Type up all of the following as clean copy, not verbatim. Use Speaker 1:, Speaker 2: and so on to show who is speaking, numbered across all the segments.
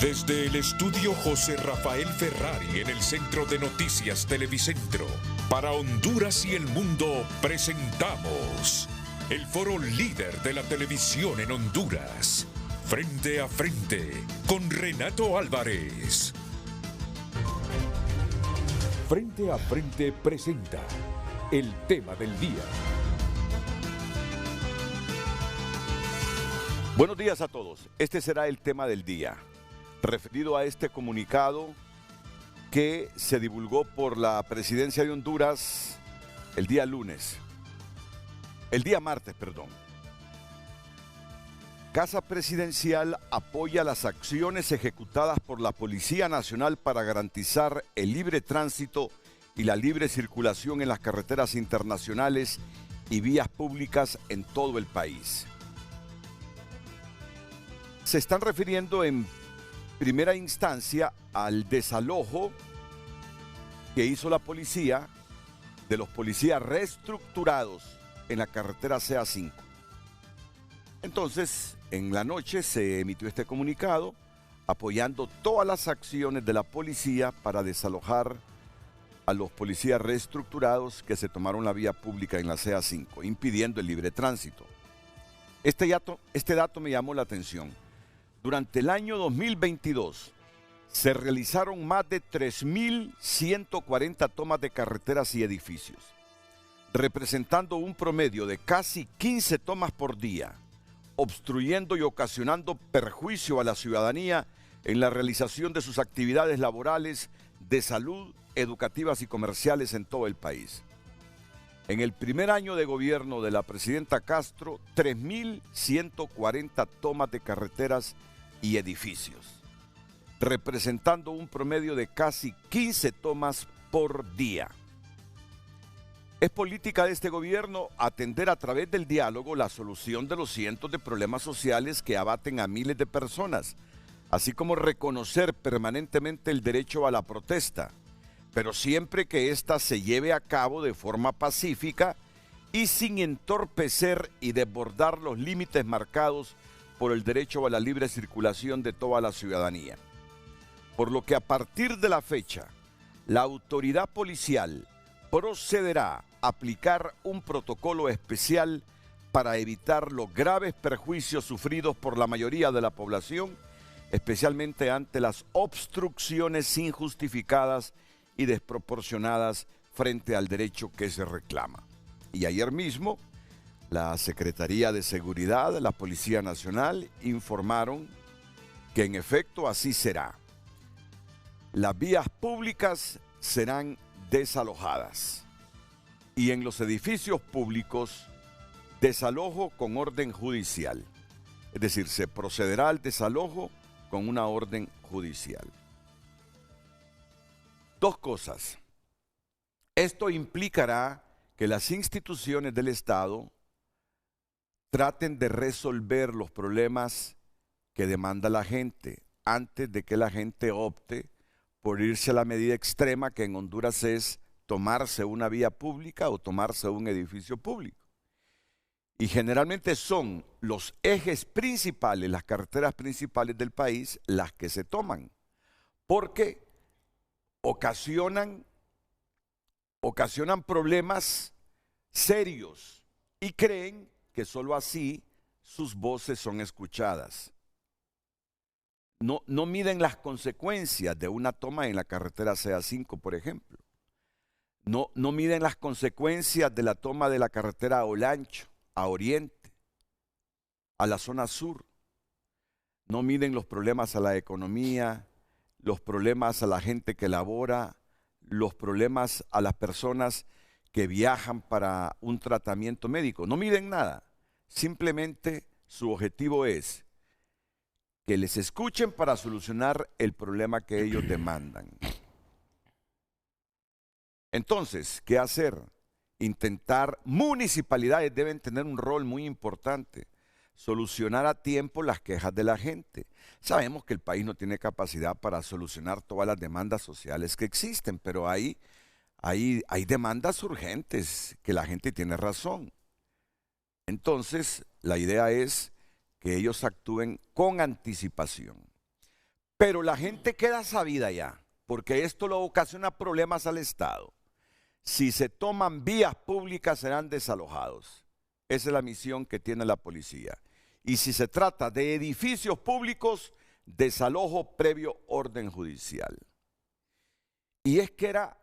Speaker 1: Desde el estudio José Rafael Ferrari en el Centro de Noticias Televicentro, para Honduras y el mundo presentamos el foro líder de la televisión en Honduras. Frente a frente con Renato Álvarez. Frente a frente presenta el tema del día.
Speaker 2: Buenos días a todos. Este será el tema del día, referido a este comunicado que se divulgó por la Presidencia de Honduras el día martes. Casa Presidencial apoya las acciones ejecutadas por la Policía Nacional para garantizar el libre tránsito y la libre circulación en las carreteras internacionales y vías públicas en todo el país. Se están refiriendo en primera instancia al desalojo que hizo la policía de los policías reestructurados en la carretera CA5. Entonces, en la noche se emitió este comunicado apoyando todas las acciones de la policía para desalojar a los policías reestructurados que se tomaron la vía pública en la CA5, impidiendo el libre tránsito. Este dato me llamó la atención. Durante el año 2022 se realizaron más de 3.140 tomas de carreteras y edificios, representando un promedio de casi 15 tomas por día, obstruyendo y ocasionando perjuicio a la ciudadanía en la realización de sus actividades laborales, de salud, educativas y comerciales en todo el país. En el primer año de gobierno de la presidenta Castro, 3.140 tomas de carreteras y edificios, representando un promedio de casi 15 tomas por día. Es política de este gobierno atender a través del diálogo la solución de los cientos de problemas sociales que abaten a miles de personas, así como reconocer permanentemente el derecho a la protesta, pero siempre que ésta se lleve a cabo de forma pacífica y sin entorpecer y desbordar los límites marcados por el derecho a la libre circulación de toda la ciudadanía. Por lo que a partir de la fecha, la autoridad policial procederá a aplicar un protocolo especial para evitar los graves perjuicios sufridos por la mayoría de la población, especialmente ante las obstrucciones injustificadas y desproporcionadas frente al derecho que se reclama. Y ayer mismo, la Secretaría de Seguridad, la Policía Nacional, informaron que en efecto así será. Las vías públicas serán desalojadas y en los edificios públicos, desalojo con orden judicial. Es decir, se procederá al desalojo con una orden judicial. Dos cosas. Esto implicará que las instituciones del Estado traten de resolver los problemas que demanda la gente antes de que la gente opte por irse a la medida extrema que en Honduras es tomarse una vía pública o tomarse un edificio público. Y generalmente son los ejes principales, las carreteras principales del país, las que se toman, porque ocasionan problemas serios y creen que solo así sus voces son escuchadas. No miden las consecuencias de una toma en la carretera CA5, por ejemplo. No miden las consecuencias de la toma de la carretera a Olancho, a Oriente, a la zona sur. No miden los problemas a la economía, los problemas a la gente que labora, los problemas a las personas que viajan para un tratamiento médico. No miden nada. Simplemente su objetivo es que les escuchen para solucionar el problema que ellos demandan. Entonces, ¿qué hacer? Municipalidades deben tener un rol muy importante, solucionar a tiempo las quejas de la gente. Sabemos que el país no tiene capacidad para solucionar todas las demandas sociales que existen, pero hay demandas urgentes que la gente tiene razón. Entonces, la idea es que ellos actúen con anticipación. Pero la gente queda sabida ya, porque esto le ocasiona problemas al Estado. Si se toman vías públicas serán desalojados. Esa es la misión que tiene la policía. Y si se trata de edificios públicos, desalojo previo orden judicial. Y es que era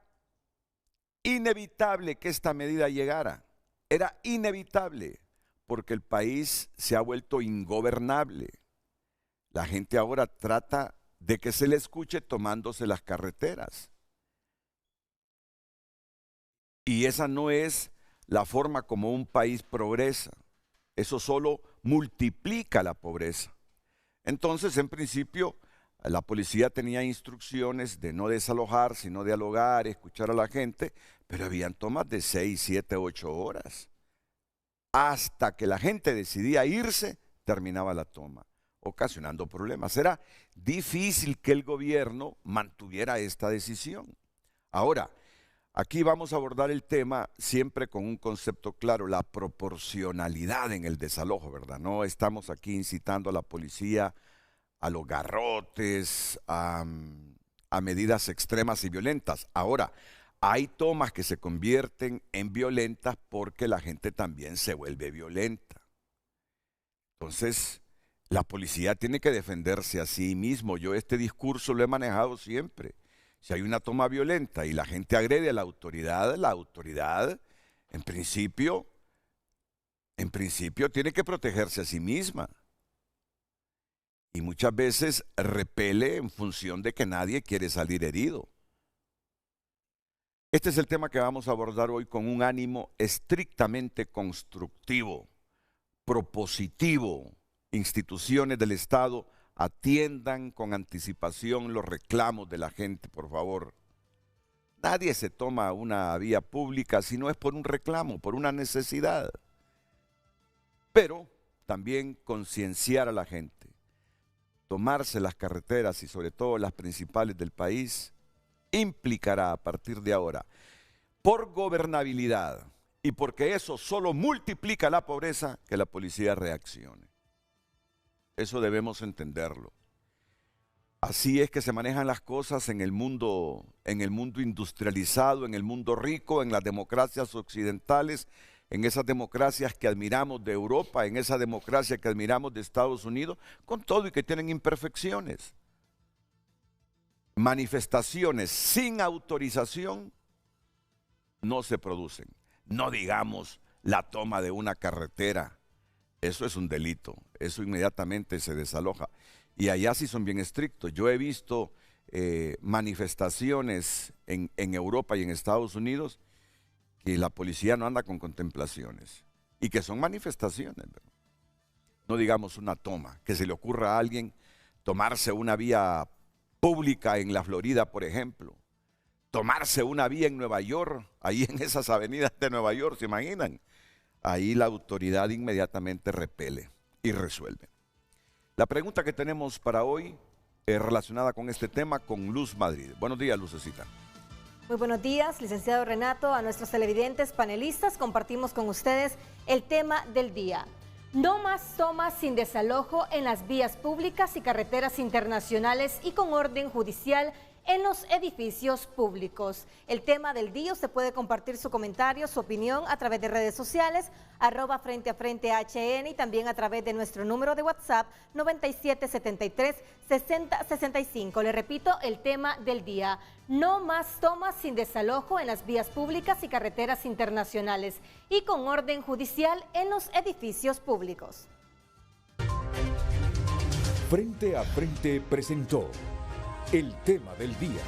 Speaker 2: inevitable que esta medida llegara. Era inevitable, porque el país se ha vuelto ingobernable. La gente ahora trata de que se le escuche tomándose las carreteras. Y esa no es la forma como un país progresa. Eso solo multiplica la pobreza. Entonces, en principio, la policía tenía instrucciones de no desalojar, sino dialogar, escuchar a la gente, pero habían tomas de 6, 7, 8 horas. Hasta que la gente decidía irse, terminaba la toma, ocasionando problemas. Era difícil que el gobierno mantuviera esta decisión. Ahora, aquí vamos a abordar el tema siempre con un concepto claro, la proporcionalidad en el desalojo, ¿verdad? No estamos aquí incitando a la policía a los garrotes, a medidas extremas y violentas. Ahora, hay tomas que se convierten en violentas porque la gente también se vuelve violenta. Entonces, la policía tiene que defenderse a sí mismo. Yo este discurso lo he manejado siempre. Si hay una toma violenta y la gente agrede a la autoridad en principio tiene que protegerse a sí misma. Y muchas veces repele en función de que nadie quiere salir herido. Este es el tema que vamos a abordar hoy con un ánimo estrictamente constructivo, propositivo. Instituciones del Estado atiendan con anticipación los reclamos de la gente, por favor. Nadie se toma una vía pública si no es por un reclamo, por una necesidad. Pero también concienciar a la gente. Tomarse las carreteras y sobre todo las principales del país implicará a partir de ahora, por gobernabilidad y porque eso solo multiplica la pobreza, que la policía reaccione. Eso debemos entenderlo. Así es que se manejan las cosas en el mundo industrializado, en el mundo rico, en las democracias occidentales, en esas democracias que admiramos de Europa, en esa democracia que admiramos de Estados Unidos, con todo y que tienen imperfecciones. Manifestaciones sin autorización no se producen. No digamos la toma de una carretera. Eso es un delito. Eso inmediatamente se desaloja. Y allá sí son bien estrictos. Yo he visto manifestaciones en Europa y en Estados Unidos que la policía no anda con contemplaciones y que son manifestaciones, ¿verdad? No digamos una toma, que se le ocurra a alguien tomarse una vía pública en la Florida, por ejemplo, tomarse una vía en Nueva York, ahí en esas avenidas de Nueva York, ¿se imaginan? Ahí la autoridad inmediatamente repele y resuelve. La pregunta que tenemos para hoy es relacionada con este tema con Luz Madrid. Buenos días, Lucecita.
Speaker 3: Muy buenos días, licenciado Renato, a nuestros televidentes, panelistas, compartimos con ustedes el tema del día. No más tomas sin desalojo en las vías públicas y carreteras internacionales y con orden judicial en los edificios públicos. El tema del día, usted puede compartir su comentario, su opinión a través de redes sociales, @Frente a Frente HN y también a través de nuestro número de WhatsApp 9773-6065. Le repito, el tema del día. No más tomas sin desalojo en las vías públicas y carreteras internacionales y con orden judicial en los edificios públicos.
Speaker 1: Frente a Frente presentó el tema del día.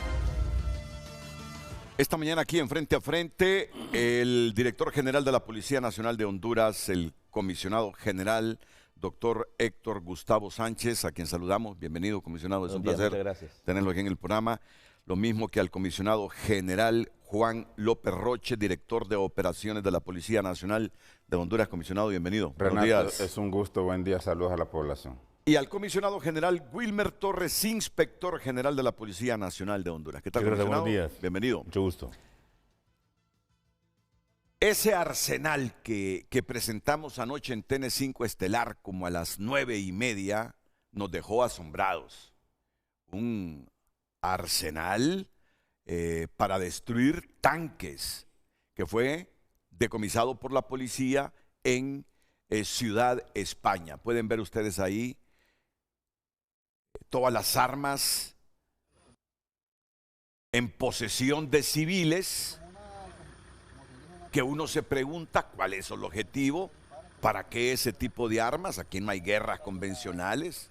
Speaker 2: Esta mañana aquí en Frente a Frente, el director general de la Policía Nacional de Honduras, el comisionado general, doctor Héctor Gustavo Sánchez, a quien saludamos. Bienvenido, comisionado. Es un placer tenerlo aquí en el programa. Lo mismo que al comisionado general Juan López Roche, director de operaciones de la Policía Nacional de Honduras. Comisionado, bienvenido.
Speaker 4: Renato,
Speaker 2: buenos días.
Speaker 4: Es un gusto, buen día, saludos a la población.
Speaker 2: Y al comisionado general Wilmer Torres, inspector general de la Policía Nacional de Honduras. ¿Qué tal, comisionado?
Speaker 5: Buenos días.
Speaker 2: Bienvenido.
Speaker 5: Mucho gusto.
Speaker 2: Ese arsenal que presentamos anoche en TN5 Estelar como a las 9:30 nos dejó asombrados. un arsenal para destruir tanques que fue decomisado por la policía en Ciudad España. Pueden ver ustedes ahí todas las armas en posesión de civiles, que uno se pregunta cuál es el objetivo, para qué ese tipo de armas. Aquí no hay guerras convencionales.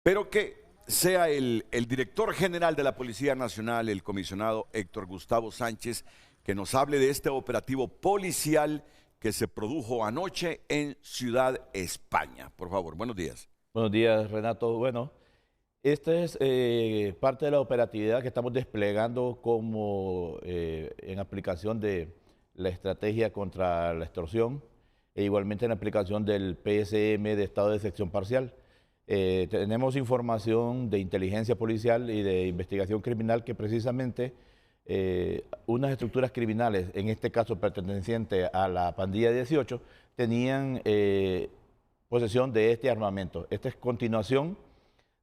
Speaker 2: Pero que sea el director general de la Policía Nacional, el comisionado Héctor Gustavo Sánchez, que nos hable de este operativo policial que se produjo anoche en Ciudad España. Por favor, buenos días.
Speaker 5: Buenos días, Renato. Bueno, esta es parte de la operatividad que estamos desplegando como en aplicación de la estrategia contra la extorsión e igualmente en aplicación del PSM de estado de sección parcial. Tenemos información de inteligencia policial y de investigación criminal que precisamente unas estructuras criminales, en este caso perteneciente a la pandilla 18, tenían posesión de este armamento. Esta es continuación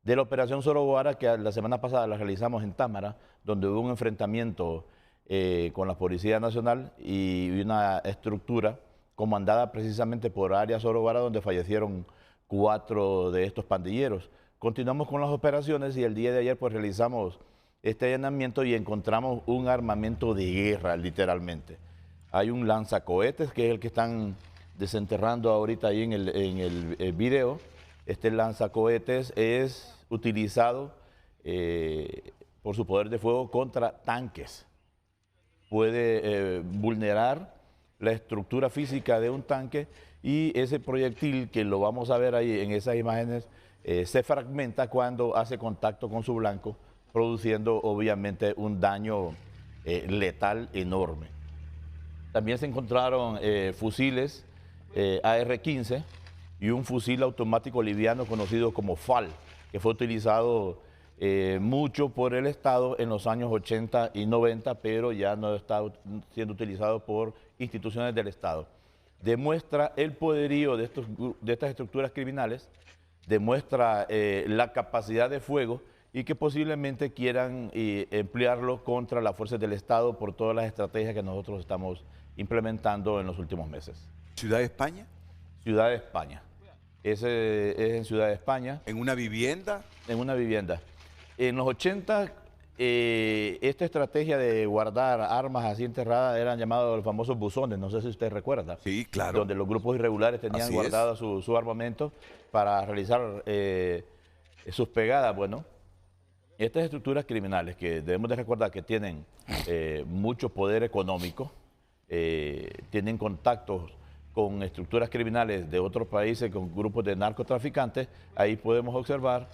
Speaker 5: de la operación Soroboara, que la semana pasada la realizamos en Támara, donde hubo un enfrentamiento con la Policía Nacional y una estructura comandada precisamente por Área Soroboara, donde fallecieron 4 de estos pandilleros. Continuamos con las operaciones y el día de ayer pues realizamos este allanamiento y encontramos un armamento de guerra, literalmente. Hay un lanzacohetes, que es el que están desenterrando ahorita ahí en el video. Este lanzacohetes es utilizado por su poder de fuego contra tanques. Puede vulnerar la estructura física de un tanque y ese proyectil, que lo vamos a ver ahí en esas imágenes, se fragmenta cuando hace contacto con su blanco, produciendo obviamente un daño letal enorme. También se encontraron fusiles AR-15 y un fusil automático liviano conocido como FAL, que fue utilizado mucho por el Estado en los años 80 y 90, pero ya no está siendo utilizado por instituciones del Estado. Demuestra el poderío de estas estructuras criminales, demuestra la capacidad de fuego y que posiblemente quieran emplearlo contra las fuerzas del Estado por todas las estrategias que nosotros estamos implementando en los últimos meses.
Speaker 2: ¿Ciudad de España?
Speaker 5: Ciudad de España. Ese es en Ciudad de España.
Speaker 2: ¿En una vivienda?
Speaker 5: En una vivienda. En los 80, esta estrategia de guardar armas así enterradas eran llamados los famosos buzones, no sé si usted recuerda.
Speaker 2: Sí, claro.
Speaker 5: Donde los grupos irregulares tenían guardado su armamento para realizar sus pegadas. Bueno, estas estructuras criminales, que debemos de recordar que tienen mucho poder económico, tienen contactos con estructuras criminales de otros países, con grupos de narcotraficantes. Ahí podemos observar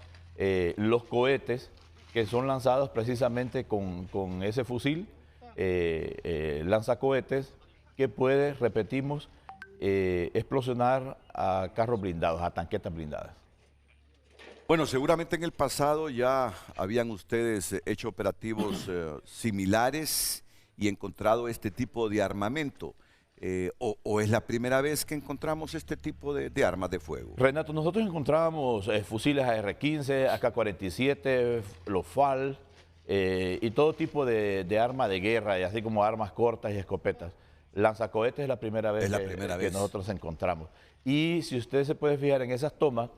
Speaker 5: los cohetes que son lanzados precisamente con ese fusil, lanzacohetes, que puede, repetimos, explosionar a carros blindados, a tanquetas blindadas.
Speaker 2: Bueno, seguramente en el pasado ya habían ustedes hecho operativos similares y encontrado este tipo de armamento. ¿O es la primera vez que encontramos este tipo de armas de fuego?
Speaker 5: Renato, nosotros encontrábamos fusiles AR-15, AK-47, los FAL y todo tipo de arma de guerra, y así como armas cortas y escopetas. Lanzacohetes es la primera vez que nosotros encontramos. Y si usted se puede fijar en esas tomas,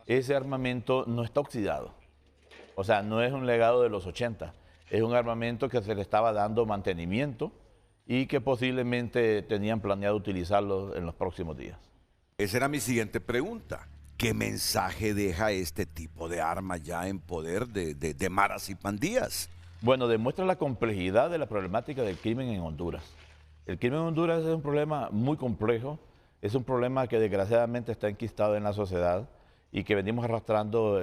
Speaker 5: ese armamento no está oxidado. O sea, no es un legado de los 80. Es un armamento que se le estaba dando mantenimiento y que posiblemente tenían planeado utilizarlo en los próximos días.
Speaker 2: Esa era mi siguiente pregunta. ¿Qué mensaje deja este tipo de armas ya en poder de maras y pandillas?
Speaker 5: Bueno, demuestra la complejidad de la problemática del crimen en Honduras. El crimen en Honduras es un problema muy complejo, es un problema que desgraciadamente está enquistado en la sociedad y que venimos arrastrando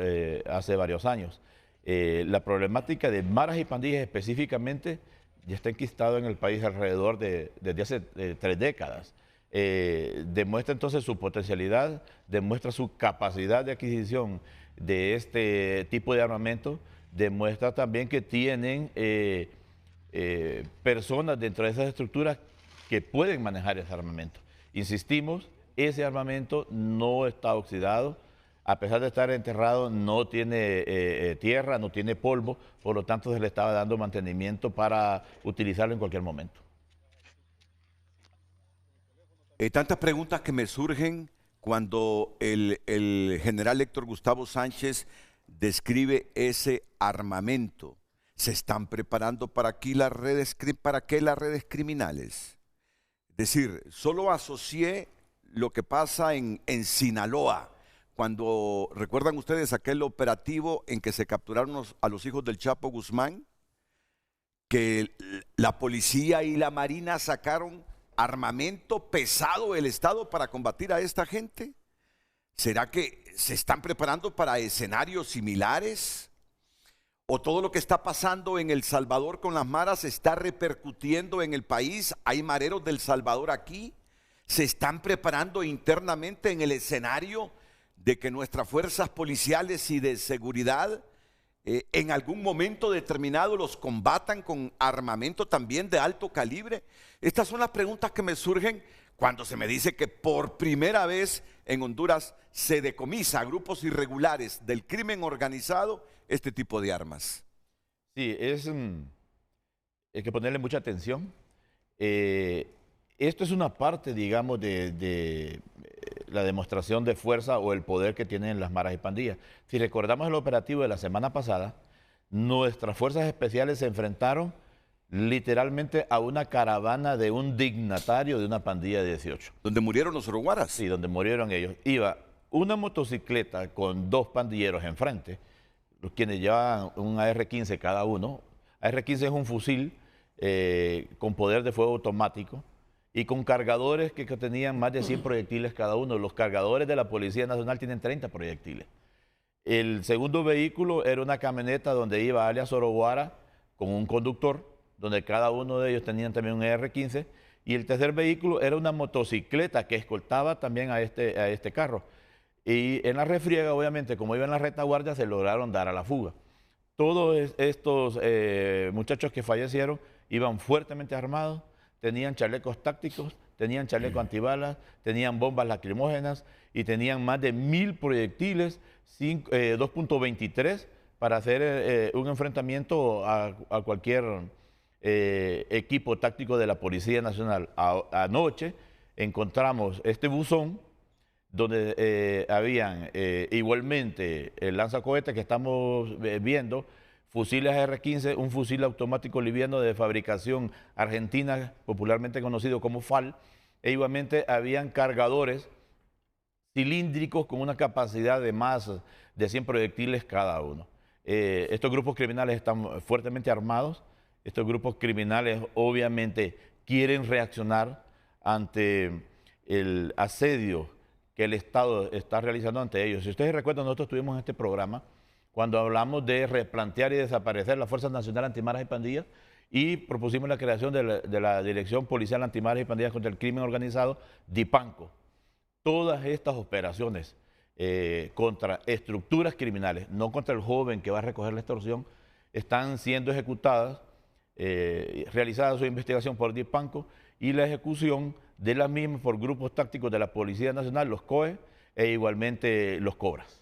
Speaker 5: hace varios años. La problemática de maras y pandillas específicamente ya está enquistado en el país alrededor desde hace 3 décadas. Demuestra entonces su potencialidad, demuestra su capacidad de adquisición de este tipo de armamento, demuestra también que tienen personas dentro de esas estructuras que pueden manejar ese armamento. Insistimos, ese armamento no está oxidado, a pesar de estar enterrado, no tiene tierra, no tiene polvo, por lo tanto se le estaba dando mantenimiento para utilizarlo en cualquier momento.
Speaker 2: Tantas preguntas que me surgen cuando el general Héctor Gustavo Sánchez describe ese armamento. ¿Se están preparando para qué las redes criminales? Es decir, solo asocié lo que pasa en Sinaloa, cuando, ¿recuerdan ustedes aquel operativo en que se capturaron a los hijos del Chapo Guzmán? Que la policía y la marina sacaron armamento pesado del Estado para combatir a esta gente. ¿Será que se están preparando para escenarios similares? ¿O todo lo que está pasando en El Salvador con las maras está repercutiendo en el país? ¿Hay mareros del Salvador aquí? ¿Se están preparando internamente en el escenario de que nuestras fuerzas policiales y de seguridad en algún momento determinado los combatan con armamento también de alto calibre? Estas son las preguntas que me surgen cuando se me dice que por primera vez en Honduras se decomisa a grupos irregulares del crimen organizado este tipo de armas.
Speaker 5: Sí, hay que ponerle mucha atención. Esto es una parte, digamos, de la demostración de fuerza o el poder que tienen las maras y pandillas. Si recordamos el operativo de la semana pasada, nuestras fuerzas especiales se enfrentaron literalmente a una caravana de un dignatario de una pandilla de 18.
Speaker 2: ¿Donde murieron los oroguaras?
Speaker 5: Sí, donde murieron ellos. Iba una motocicleta con 2 pandilleros enfrente, los quienes llevaban un AR-15 cada uno. AR-15 es un fusil con poder de fuego automático y con cargadores que tenían más de 100 proyectiles cada uno. Los cargadores de la Policía Nacional tienen 30 proyectiles. El segundo vehículo era una camioneta donde iba alias Oroguara con un conductor, donde cada uno de ellos tenían también un AR-15. Y el tercer vehículo era una motocicleta que escoltaba también a este carro. Y en la refriega, obviamente, como iba en la retaguardia, se lograron dar a la fuga. Todos estos muchachos que fallecieron iban fuertemente armados, tenían chalecos tácticos, tenían chalecos antibalas, tenían bombas lacrimógenas y tenían más de 1000 proyectiles 2.23 para hacer un enfrentamiento a cualquier equipo táctico de la Policía Nacional. Anoche encontramos este buzón donde habían igualmente el lanzacohetes que estamos viendo, fusiles AR-15, un fusil automático liviano de fabricación argentina, popularmente conocido como FAL, e igualmente habían cargadores cilíndricos con una capacidad de más de 100 proyectiles cada uno. Estos grupos criminales están fuertemente armados. Estos grupos criminales obviamente quieren reaccionar ante el asedio que el Estado está realizando ante ellos. Si ustedes recuerdan, nosotros tuvimos en este programa cuando hablamos de replantear y desaparecer las Fuerzas Nacionales Antimaras y Pandillas y propusimos la creación de la Dirección Policial Antimaras y Pandillas contra el Crimen Organizado, DIPANCO. Todas estas operaciones contra estructuras criminales, no contra el joven que va a recoger la extorsión, están siendo ejecutadas, realizada su investigación por DIPANCO y la ejecución de las mismas por grupos tácticos de la Policía Nacional, los COE e igualmente los COBRAS.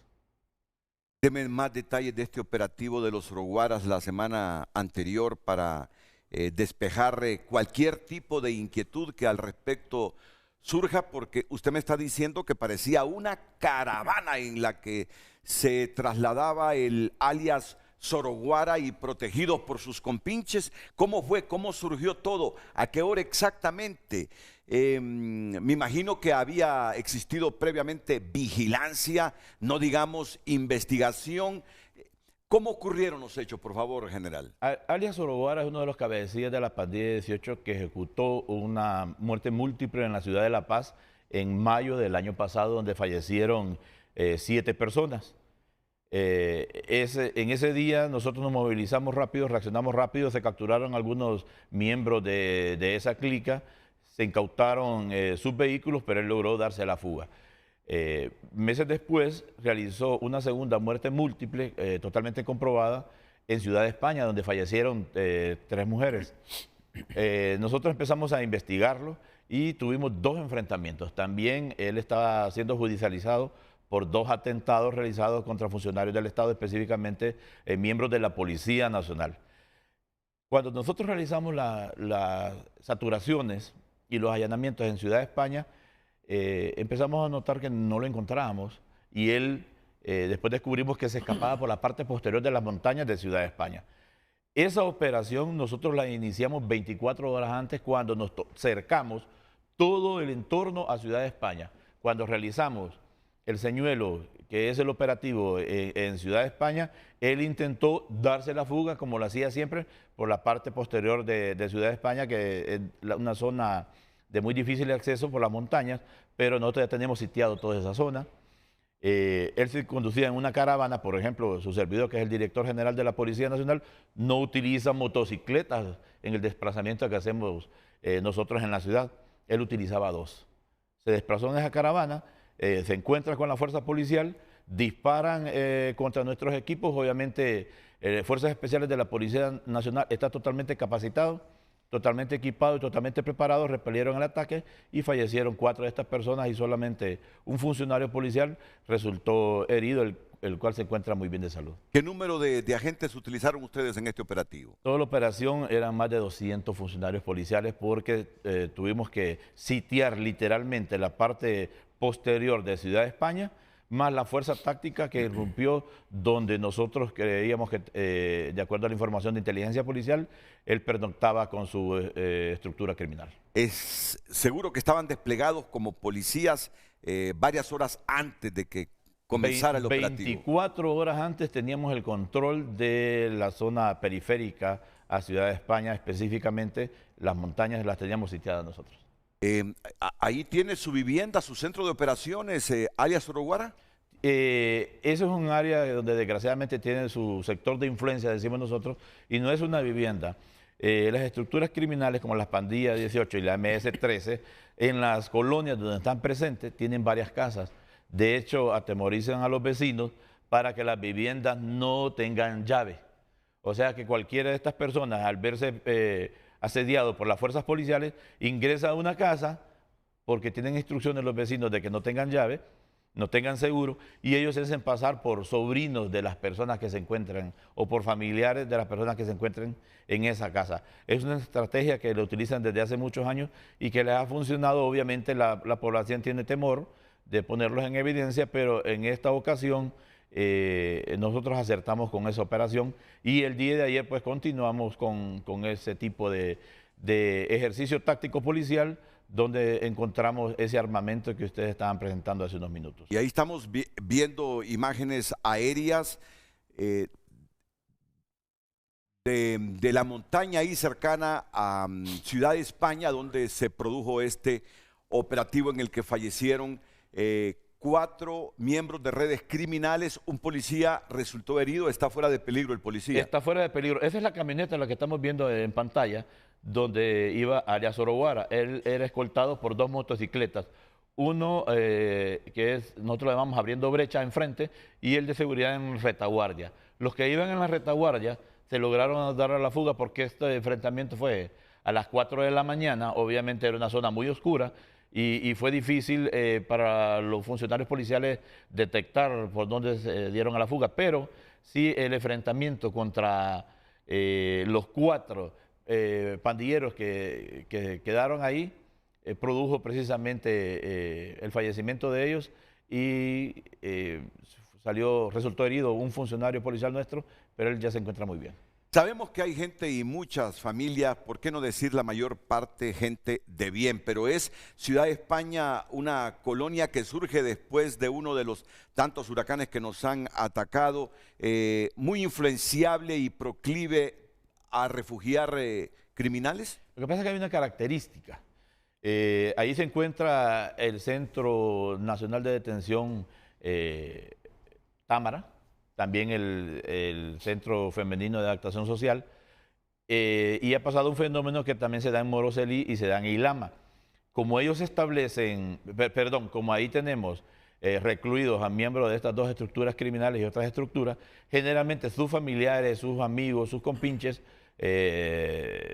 Speaker 2: Deme más detalles de este operativo de los Oroguaras la semana anterior para despejar cualquier tipo de inquietud que al respecto surja, porque usted me está diciendo que parecía una caravana en la que se trasladaba el alias Soroguara y protegidos por sus compinches. ¿Cómo fue? ¿Cómo surgió todo? ¿A qué hora exactamente? Me imagino que había existido previamente vigilancia, no digamos investigación. ¿Cómo ocurrieron los hechos, por favor, general?
Speaker 5: Alias Soroguara es uno de los cabecillas de la pandilla de 18 que ejecutó una muerte múltiple en la ciudad de La Paz en mayo del año pasado, donde fallecieron 7 personas. En ese día nosotros nos movilizamos rápido, reaccionamos rápido, se capturaron algunos miembros de esa clica, se incautaron sus vehículos, pero él logró darse a la fuga. Meses después realizó una segunda muerte múltiple, totalmente comprobada, en Ciudad de España, donde fallecieron 3 mujeres. Nosotros empezamos a investigarlo y tuvimos 2 enfrentamientos. También él estaba siendo judicializado por 2 atentados realizados contra funcionarios del Estado, específicamente miembros de la Policía Nacional. Cuando nosotros realizamos las saturaciones y los allanamientos en Ciudad de España, empezamos a notar que no lo encontrábamos y él, después descubrimos que se escapaba por la parte posterior de las montañas de Ciudad de España. Esa operación nosotros la iniciamos 24 horas antes cuando nos cercamos todo el entorno a Ciudad de España. Cuando realizamos el señuelo, que es el operativo en Ciudad de España, él intentó darse la fuga, como lo hacía siempre, por la parte posterior de Ciudad de España, que es una zona de muy difícil acceso por las montañas, pero nosotros ya tenemos sitiado toda esa zona. Él se conducía en una caravana, por ejemplo, su servidor, que es el director general de la Policía Nacional, no utiliza motocicletas en el desplazamiento que hacemos nosotros en la ciudad. Él utilizaba 2. Se desplazó en esa caravana, se encuentra con la fuerza policial, disparan contra nuestros equipos. Obviamente, Fuerzas Especiales de la Policía Nacional está totalmente capacitado, totalmente equipado y totalmente preparado, repelieron el ataque y fallecieron 4 de estas personas y solamente un funcionario policial resultó herido, el cual se encuentra muy bien de salud.
Speaker 2: ¿Qué número de agentes utilizaron ustedes en este operativo?
Speaker 5: Toda la operación eran más de 200 funcionarios policiales porque tuvimos que sitiar literalmente la parte posterior de Ciudad de España, más la fuerza táctica que irrumpió donde nosotros creíamos que, de acuerdo a la información de inteligencia policial, él pernoctaba con su estructura criminal.
Speaker 2: Es seguro que estaban desplegados como policías varias horas antes de que comenzara el operativo.
Speaker 5: 24 horas antes teníamos el control de la zona periférica a Ciudad de España, específicamente las montañas las teníamos sitiadas nosotros.
Speaker 2: Ahí tiene su vivienda, su centro de operaciones, alias Oroguara.
Speaker 5: Eso es un área donde desgraciadamente tiene su sector de influencia, decimos nosotros, y no es una vivienda. Las estructuras criminales como las pandillas 18 y la MS-13, en las colonias donde están presentes, tienen varias casas. De hecho, atemorizan a los vecinos para que las viviendas no tengan llave. O sea que cualquiera de estas personas, al verse asediado por las fuerzas policiales, ingresa a una casa porque tienen instrucciones los vecinos de que no tengan llave, no tengan seguro, y ellos se hacen pasar por sobrinos de las personas que se encuentran o por familiares de las personas que se encuentren en esa casa. Es una estrategia que lo utilizan desde hace muchos años y que les ha funcionado. Obviamente la población tiene temor de ponerlos en evidencia, pero en esta ocasión nosotros acertamos con esa operación y el día de ayer pues continuamos con ese tipo de ejercicio táctico policial donde encontramos ese armamento que ustedes estaban presentando hace unos minutos.
Speaker 2: Y ahí estamos viendo imágenes aéreas de la montaña ahí cercana a Ciudad de España, donde se produjo este operativo en el que fallecieron 4 miembros de redes criminales. Un policía resultó herido. Está fuera de peligro el policía.
Speaker 5: Está fuera de peligro. Esa es la camioneta la que estamos viendo en pantalla, donde iba alias Oroguara. Él era escoltado por 2 motocicletas. Uno que es, nosotros le vamos abriendo brecha enfrente, y el de seguridad en retaguardia. Los que iban en la retaguardia se lograron dar a la fuga porque este enfrentamiento fue a las 4 de la mañana. Obviamente era una zona muy oscura y fue difícil para los funcionarios policiales detectar por dónde se dieron a la fuga. Pero sí, el enfrentamiento contra los 4 pandilleros que quedaron ahí produjo precisamente el fallecimiento de ellos y resultó herido un funcionario policial nuestro, pero él ya se encuentra muy bien.
Speaker 2: Sabemos que hay gente y muchas familias, por qué no decir la mayor parte, gente de bien, pero es Ciudad de España una colonia que surge después de uno de los tantos huracanes que nos han atacado, muy influenciable y proclive a refugiar criminales.
Speaker 5: Lo que pasa es que hay una característica. Ahí se encuentra el Centro Nacional de Detención Támara, también el Centro Femenino de Adaptación Social, y ha pasado un fenómeno que también se da en Moroselí y se da en Ilama. Como ellos establecen, como ahí tenemos recluidos a miembros de estas 2 estructuras criminales y otras estructuras, generalmente sus familiares, sus amigos, sus compinches,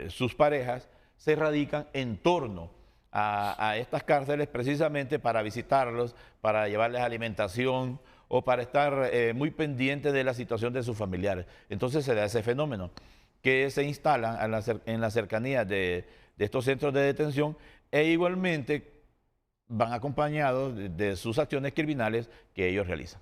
Speaker 5: sus parejas, se radican en torno a estas cárceles precisamente para visitarlos, para llevarles alimentación o para estar muy pendientes de la situación de sus familiares. Entonces se da ese fenómeno, que se instalan en la cercanía de estos centros de detención e igualmente van acompañados de sus acciones criminales que ellos realizan.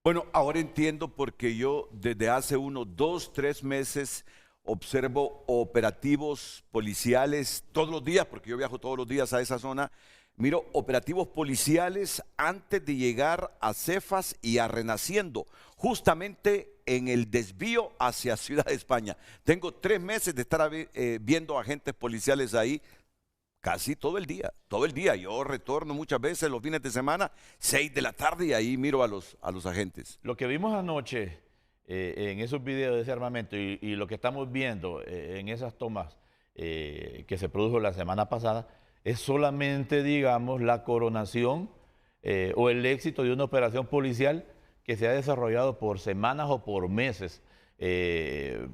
Speaker 2: Bueno, ahora entiendo porque yo desde hace unos 2, 3 meses observo operativos policiales todos los días, porque yo viajo todos los días a esa zona. Miro operativos policiales antes de llegar a Cefas y a Renaciendo, justamente en el desvío hacia Ciudad de España. Tengo 3 meses de estar viendo agentes policiales ahí casi todo el día, todo el día. Yo retorno muchas veces los fines de semana, 6 de la tarde, y ahí miro a los agentes.
Speaker 5: Lo que vimos anoche en esos videos de ese armamento y lo que estamos viendo en esas tomas que se produjo la semana pasada es solamente, digamos, la coronación o el éxito de una operación policial que se ha desarrollado por semanas o por meses.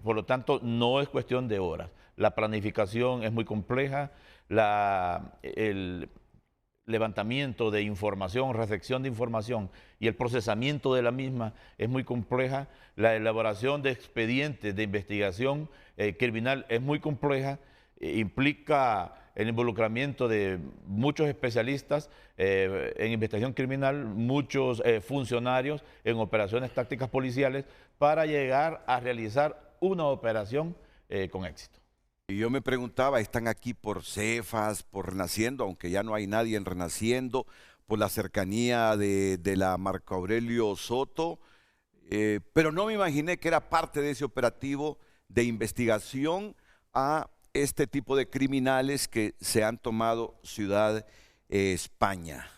Speaker 5: Por lo tanto, no es cuestión de horas. La planificación es muy compleja, el levantamiento de información, recepción de información y el procesamiento de la misma es muy compleja, la elaboración de expedientes de investigación criminal es muy compleja, implica el involucramiento de muchos especialistas en investigación criminal, muchos funcionarios en operaciones tácticas policiales para llegar a realizar una operación con éxito.
Speaker 2: Y yo me preguntaba, ¿están aquí por Cefas, por Renaciendo, aunque ya no hay nadie en Renaciendo, por la cercanía de la Marco Aurelio Soto? Pero no me imaginé que era parte de ese operativo de investigación a este tipo de criminales que se han tomado Ciudad España.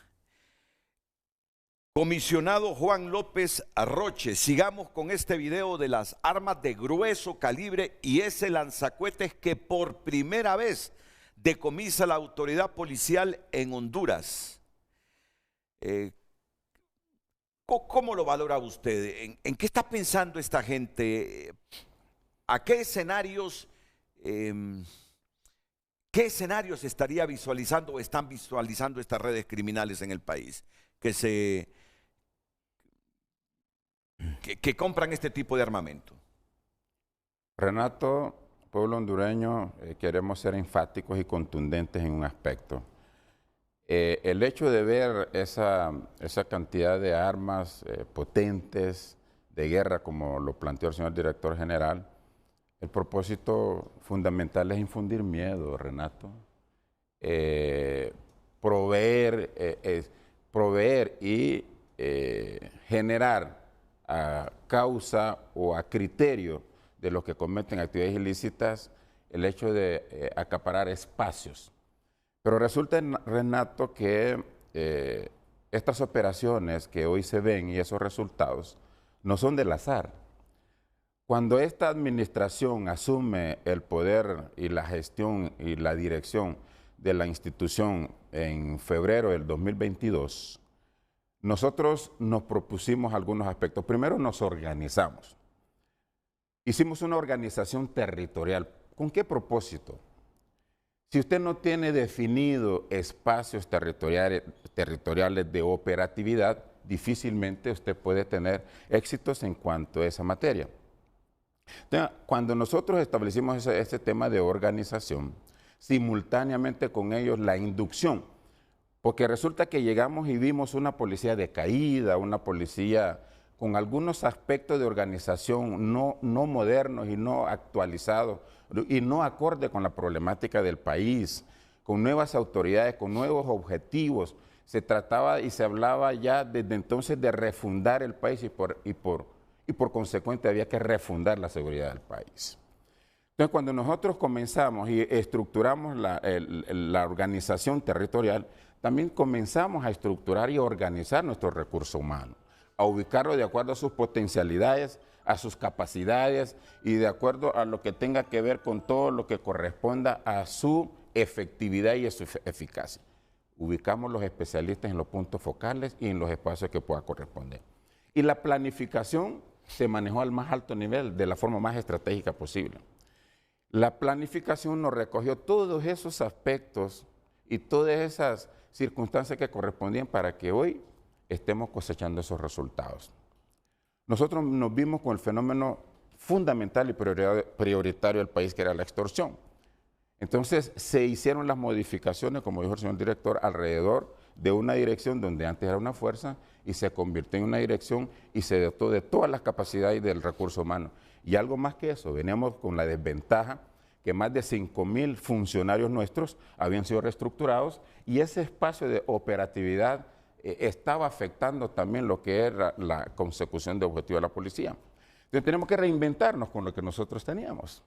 Speaker 2: Comisionado Juan López Arroche, sigamos con este video de las armas de grueso calibre y ese lanzacohetes que por primera vez decomisa la autoridad policial en Honduras. ¿Cómo lo valora usted? ¿En qué está pensando esta gente? ¿A qué escenarios estaría visualizando o están visualizando estas redes criminales en el país que compran este tipo de armamento?
Speaker 4: Renato, pueblo hondureño, queremos ser enfáticos y contundentes en un aspecto. El hecho de ver esa cantidad de armas potentes de guerra, como lo planteó el señor director general, el propósito fundamental es infundir miedo, Renato. Proveer y generar a causa o a criterio de los que cometen actividades ilícitas el hecho de acaparar espacios. Pero resulta, Renato, que estas operaciones que hoy se ven y esos resultados no son del azar. Cuando esta administración asume el poder y la gestión y la dirección de la institución en febrero del 2022, nosotros nos propusimos algunos aspectos. Primero nos organizamos. Hicimos una organización territorial. ¿Con qué propósito? Si usted no tiene definido espacios territoriales de operatividad, difícilmente usted puede tener éxitos en cuanto a esa materia. Entonces, cuando nosotros establecimos ese tema de organización, simultáneamente con ellos la inducción, porque resulta que llegamos y vimos una policía decaída, una policía con algunos aspectos de organización no modernos y no actualizados y no acorde con la problemática del país, con nuevas autoridades, con nuevos objetivos. Se trataba y se hablaba ya desde entonces de refundar el país y por consecuente había que refundar la seguridad del país. Entonces, cuando nosotros comenzamos y estructuramos la organización territorial, también comenzamos a estructurar y organizar nuestro recurso humano, a ubicarlo de acuerdo a sus potencialidades, a sus capacidades y de acuerdo a lo que tenga que ver con todo lo que corresponda a su efectividad y a su eficacia. Ubicamos los especialistas en los puntos focales y en los espacios que pueda corresponder. Y la planificación se manejó al más alto nivel, de la forma más estratégica posible. La planificación nos recogió todos esos aspectos y todas esas circunstancias que correspondían para que hoy estemos cosechando esos resultados. Nosotros nos vimos con el fenómeno fundamental y prioritario del país, que era la extorsión. Entonces se hicieron las modificaciones, como dijo el señor director, alrededor de una dirección donde antes era una fuerza y se convirtió en una dirección y se dotó de todas las capacidades del recurso humano. Y algo más que eso, veníamos con la desventaja que más de 5.000 funcionarios nuestros habían sido reestructurados y ese espacio de operatividad estaba afectando también lo que era la consecución de objetivos de la policía. Entonces tenemos que reinventarnos con lo que nosotros teníamos.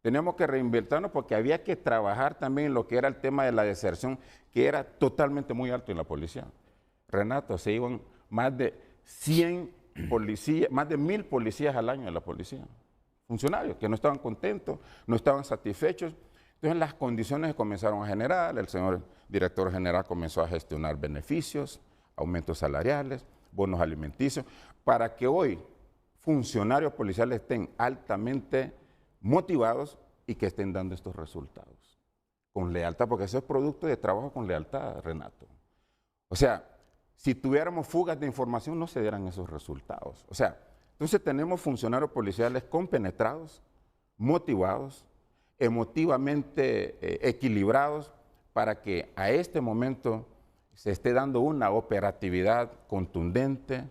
Speaker 4: Tenemos que reinventarnos porque había que trabajar también en lo que era el tema de la deserción, que era totalmente muy alto en la policía. Renato, se iban más de 100 policías, más de 1.000 policías al año en la policía. Funcionarios que no estaban contentos, no estaban satisfechos. Entonces las condiciones se comenzaron a generar, el señor director general comenzó a gestionar beneficios, aumentos salariales, bonos alimenticios, para que hoy funcionarios policiales estén altamente motivados y que estén dando estos resultados. Con lealtad, porque eso es producto de trabajo con lealtad, Renato. O sea, si tuviéramos fugas de información no se dieran esos resultados. O sea, entonces tenemos funcionarios policiales compenetrados, motivados, emotivamente equilibrados para que a este momento se esté dando una operatividad contundente,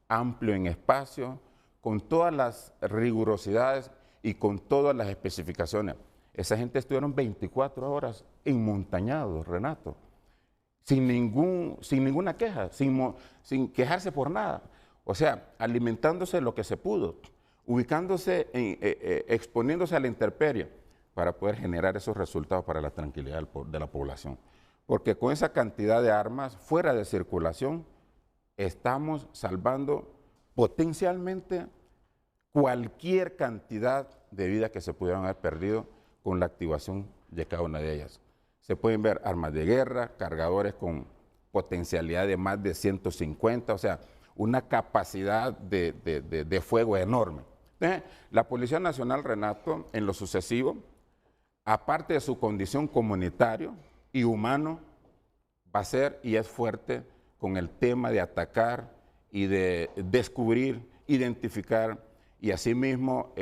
Speaker 4: amplio en espacio, con todas las rigurosidades y con todas las especificaciones. Esa gente estuvieron 24 horas enmontañados, Renato, sin ninguna queja, sin quejarse por nada. O sea, alimentándose lo que se pudo, ubicándose, exponiéndose a la intemperie para poder generar esos resultados para la tranquilidad de la población. Porque con esa cantidad de armas fuera de circulación, estamos salvando potencialmente cualquier cantidad de vidas que se pudieran haber perdido con la activación de cada una de ellas. Se pueden ver armas de guerra, cargadores con potencialidad de más de 150, o sea, una capacidad de fuego enorme. Entonces, la Policía Nacional, Renato, en lo sucesivo, aparte de su condición comunitario y humano, va a ser y es fuerte con el tema de atacar y de descubrir, identificar y asimismo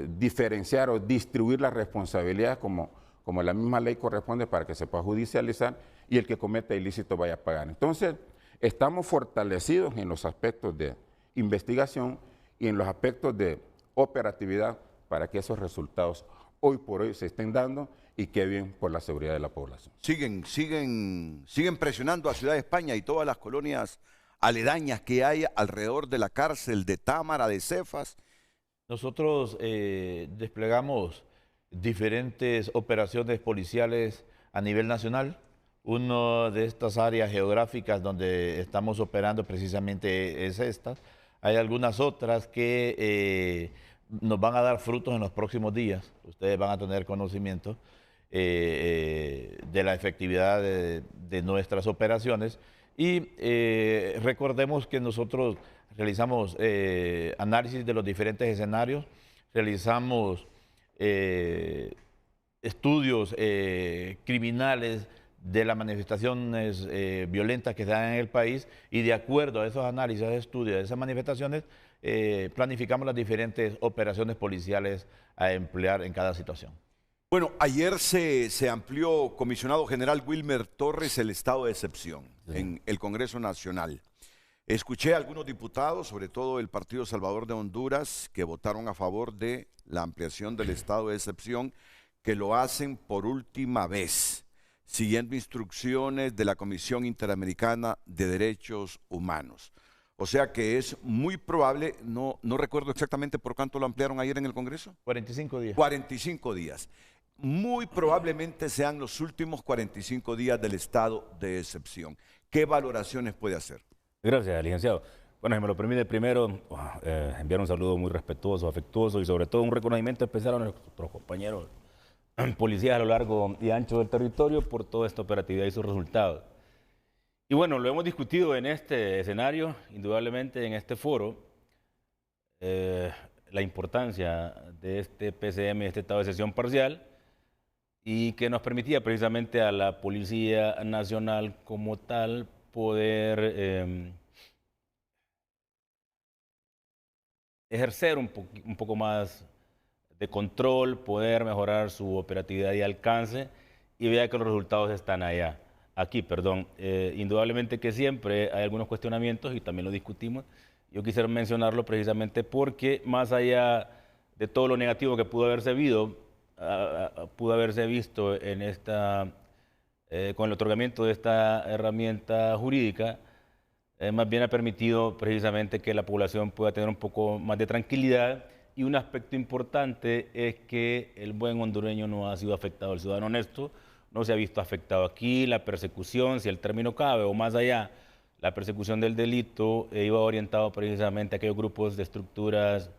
Speaker 4: diferenciar o distribuir las responsabilidades como la misma ley corresponde para que se pueda judicializar y el que cometa ilícito vaya a pagar. Entonces, estamos fortalecidos en los aspectos de investigación y en los aspectos de operatividad para que esos resultados hoy por hoy se estén dando y que bien por la seguridad de la población.
Speaker 2: Siguen presionando a Ciudad de España y todas las colonias aledañas que hay alrededor de la cárcel de Támara, de Cefas.
Speaker 5: Nosotros desplegamos diferentes operaciones policiales a nivel nacional. Una de estas áreas geográficas donde estamos operando precisamente es esta. Hay algunas otras que nos van a dar frutos en los próximos días. Ustedes van a tener conocimiento de la efectividad de nuestras operaciones. Y recordemos que nosotros realizamos análisis de los diferentes escenarios, realizamos estudios criminales de las manifestaciones violentas que se dan en el país y de acuerdo a esos análisis, estudios de esas manifestaciones, planificamos las diferentes operaciones policiales a emplear en cada situación.
Speaker 2: Bueno, ayer se amplió, comisionado general Wilmer Torres, el estado de excepción en el Congreso Nacional. Escuché a algunos diputados, sobre todo el Partido Salvador de Honduras, que votaron a favor de la ampliación del estado de excepción, que lo hacen por última vez, siguiendo instrucciones de la Comisión Interamericana de Derechos Humanos. O sea que es muy probable, no recuerdo exactamente por cuánto lo ampliaron ayer en el Congreso.
Speaker 5: 45 días.
Speaker 2: 45 días. Muy probablemente sean los últimos 45 días del estado de excepción. ¿Qué valoraciones puede hacer?
Speaker 6: Gracias, licenciado. Bueno, si me lo permite, primero enviar un saludo muy respetuoso, afectuoso y sobre todo un reconocimiento especial a nuestros compañeros policías a lo largo y ancho del territorio por toda esta operatividad y sus resultados. Y bueno, lo hemos discutido en este escenario, indudablemente en este foro, la importancia de este PCM, este estado de excepción parcial, y que nos permitía precisamente a la Policía Nacional como tal poder ejercer un poco más de control, poder mejorar su operatividad y alcance, y vea que los resultados están allá. Aquí, perdón. Indudablemente que siempre hay algunos cuestionamientos y también lo discutimos. Yo quisiera mencionarlo precisamente porque más allá de todo lo negativo que pudo haberse visto en con el otorgamiento de esta herramienta jurídica, más bien ha permitido precisamente que la población pueda tener un poco más de tranquilidad, y un aspecto importante es que el buen hondureño no ha sido afectado, el ciudadano honesto no se ha visto afectado. Aquí la persecución, si el término cabe, o más allá, la persecución del delito iba orientado precisamente a aquellos grupos de estructuras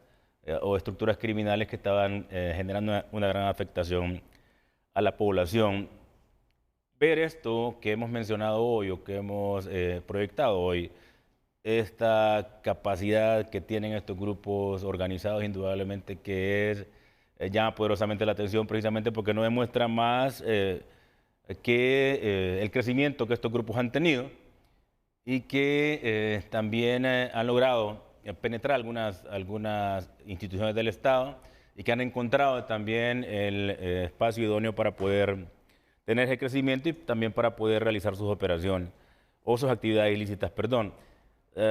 Speaker 6: o estructuras criminales que estaban generando una gran afectación a la población. Ver esto que hemos mencionado hoy o que hemos proyectado hoy, esta capacidad que tienen estos grupos organizados, indudablemente que llama poderosamente la atención, precisamente porque no demuestra más que el crecimiento que estos grupos han tenido, y que también han logrado penetrar algunas instituciones del Estado, y que han encontrado también el espacio idóneo para poder tener ese crecimiento y también para poder realizar sus operaciones o sus actividades ilícitas, perdón.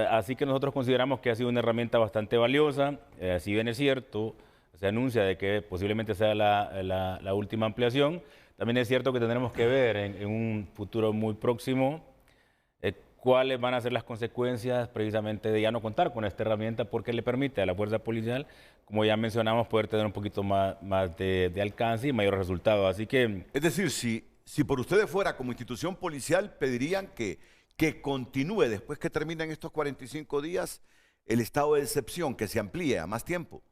Speaker 6: Así que nosotros consideramos que ha sido una herramienta bastante valiosa. Si bien es cierto, se anuncia de que posiblemente sea la última ampliación, también es cierto que tendremos que ver en un futuro muy próximo cuáles van a ser las consecuencias precisamente de ya no contar con esta herramienta, porque le permite a la fuerza policial, como ya mencionamos, poder tener un poquito más de alcance y mayores resultados. Así que...
Speaker 2: Es decir, si por ustedes fuera como institución policial, pedirían que continúe después que terminen estos 45 días el estado de excepción, que se amplíe a más tiempo.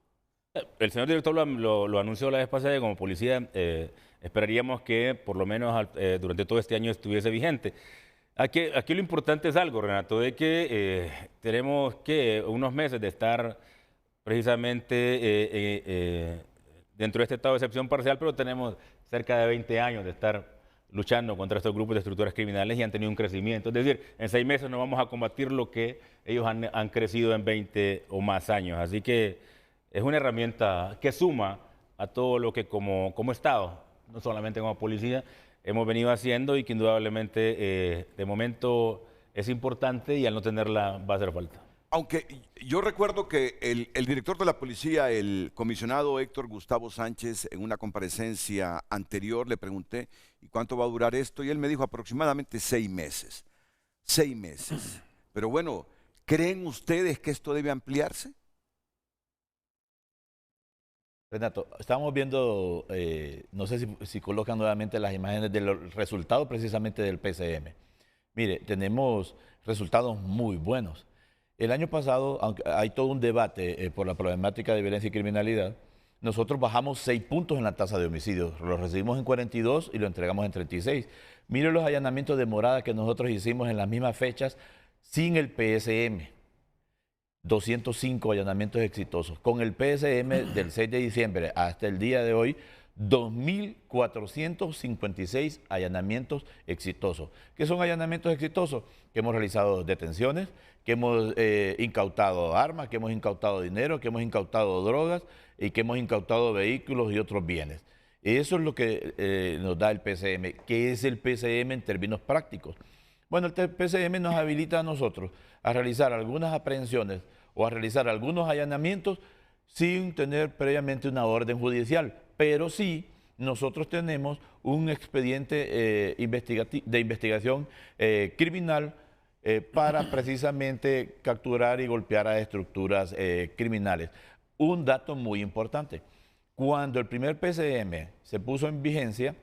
Speaker 6: El señor director lo anunció la vez pasada, y como policía esperaríamos que por lo menos durante todo este año estuviese vigente. Aquí lo importante es algo, Renato, de que tenemos que unos meses de estar precisamente dentro de este estado de excepción parcial, pero tenemos cerca de 20 años de estar luchando contra estos grupos de estructuras criminales, y han tenido un crecimiento. Es decir, en 6 meses no vamos a combatir lo que ellos han crecido en 20 o más años. Así que es una herramienta que suma a todo lo que como Estado, no solamente como policía, hemos venido haciendo, y que indudablemente de momento es importante, y al no tenerla va a hacer falta.
Speaker 2: Aunque yo recuerdo que el director de la policía, el comisionado Héctor Gustavo Sánchez, en una comparecencia anterior le pregunté, ¿y cuánto va a durar esto? Y él me dijo aproximadamente 6 meses. 6 meses. Pero bueno, ¿creen ustedes que esto debe ampliarse?
Speaker 5: Renato, estamos viendo, no sé si colocan nuevamente las imágenes del resultado precisamente del PCM. Mire, tenemos resultados muy buenos. El año pasado, aunque hay todo un debate por la problemática de violencia y criminalidad, nosotros bajamos 6 puntos en la tasa de homicidios. Lo recibimos en 42 y lo entregamos en 36. Mire los allanamientos de morada que nosotros hicimos en las mismas fechas sin el PSM. 205 allanamientos exitosos. Con el PSM del 6 de diciembre hasta el día de hoy, 2.456 allanamientos exitosos. ¿Qué son allanamientos exitosos? Que hemos realizado detenciones, que hemos incautado armas, que hemos incautado dinero, que hemos incautado drogas y que hemos incautado vehículos y otros bienes. Eso es lo que nos da el PCM. ¿Qué es el PCM en términos prácticos? Bueno, el PCM nos habilita a nosotros a realizar algunas aprehensiones o a realizar algunos allanamientos sin tener previamente una orden judicial, pero sí nosotros tenemos un expediente de investigación criminal para precisamente capturar y golpear a estructuras criminales. Un dato muy importante, cuando el primer PCM se puso en vigencia,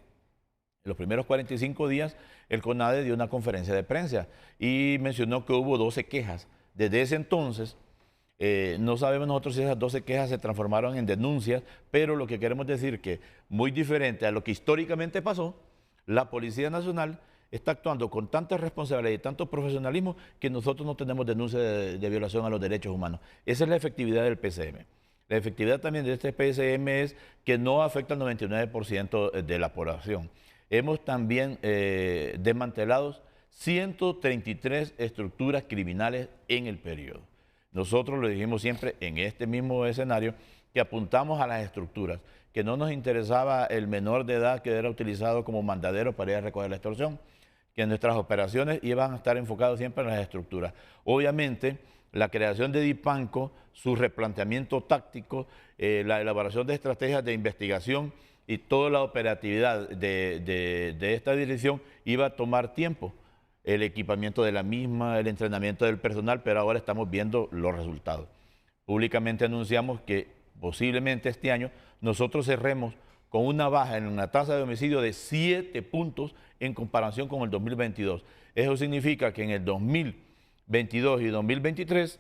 Speaker 5: en los primeros 45 días, el CONADE dio una conferencia de prensa y mencionó que hubo 12 quejas. Desde ese entonces, no sabemos nosotros si esas 12 quejas se transformaron en denuncias, pero lo que queremos decir que, muy diferente a lo que históricamente pasó, la Policía Nacional está actuando con tanta responsabilidad y tanto profesionalismo que nosotros no tenemos denuncias de violación a los derechos humanos. Esa es la efectividad del PCM. La efectividad también de este PSM es que no afecta al 99% de la población. Hemos también desmantelado 133 estructuras criminales en el periodo. Nosotros lo dijimos siempre en este mismo escenario, que apuntamos a las estructuras, que no nos interesaba el menor de edad que era utilizado como mandadero para ir a recoger la extorsión, que nuestras operaciones iban a estar enfocadas siempre en las estructuras. Obviamente, la creación de DIPANCO, su replanteamiento táctico, la elaboración de estrategias de investigación y toda la operatividad de esta dirección iba a tomar tiempo. El equipamiento de la misma, el entrenamiento del personal, pero ahora estamos viendo los resultados. Públicamente anunciamos que posiblemente este año nosotros cerremos con una baja en la tasa de homicidio de 7 puntos en comparación con el 2022. Eso significa que en el 2022 y 2023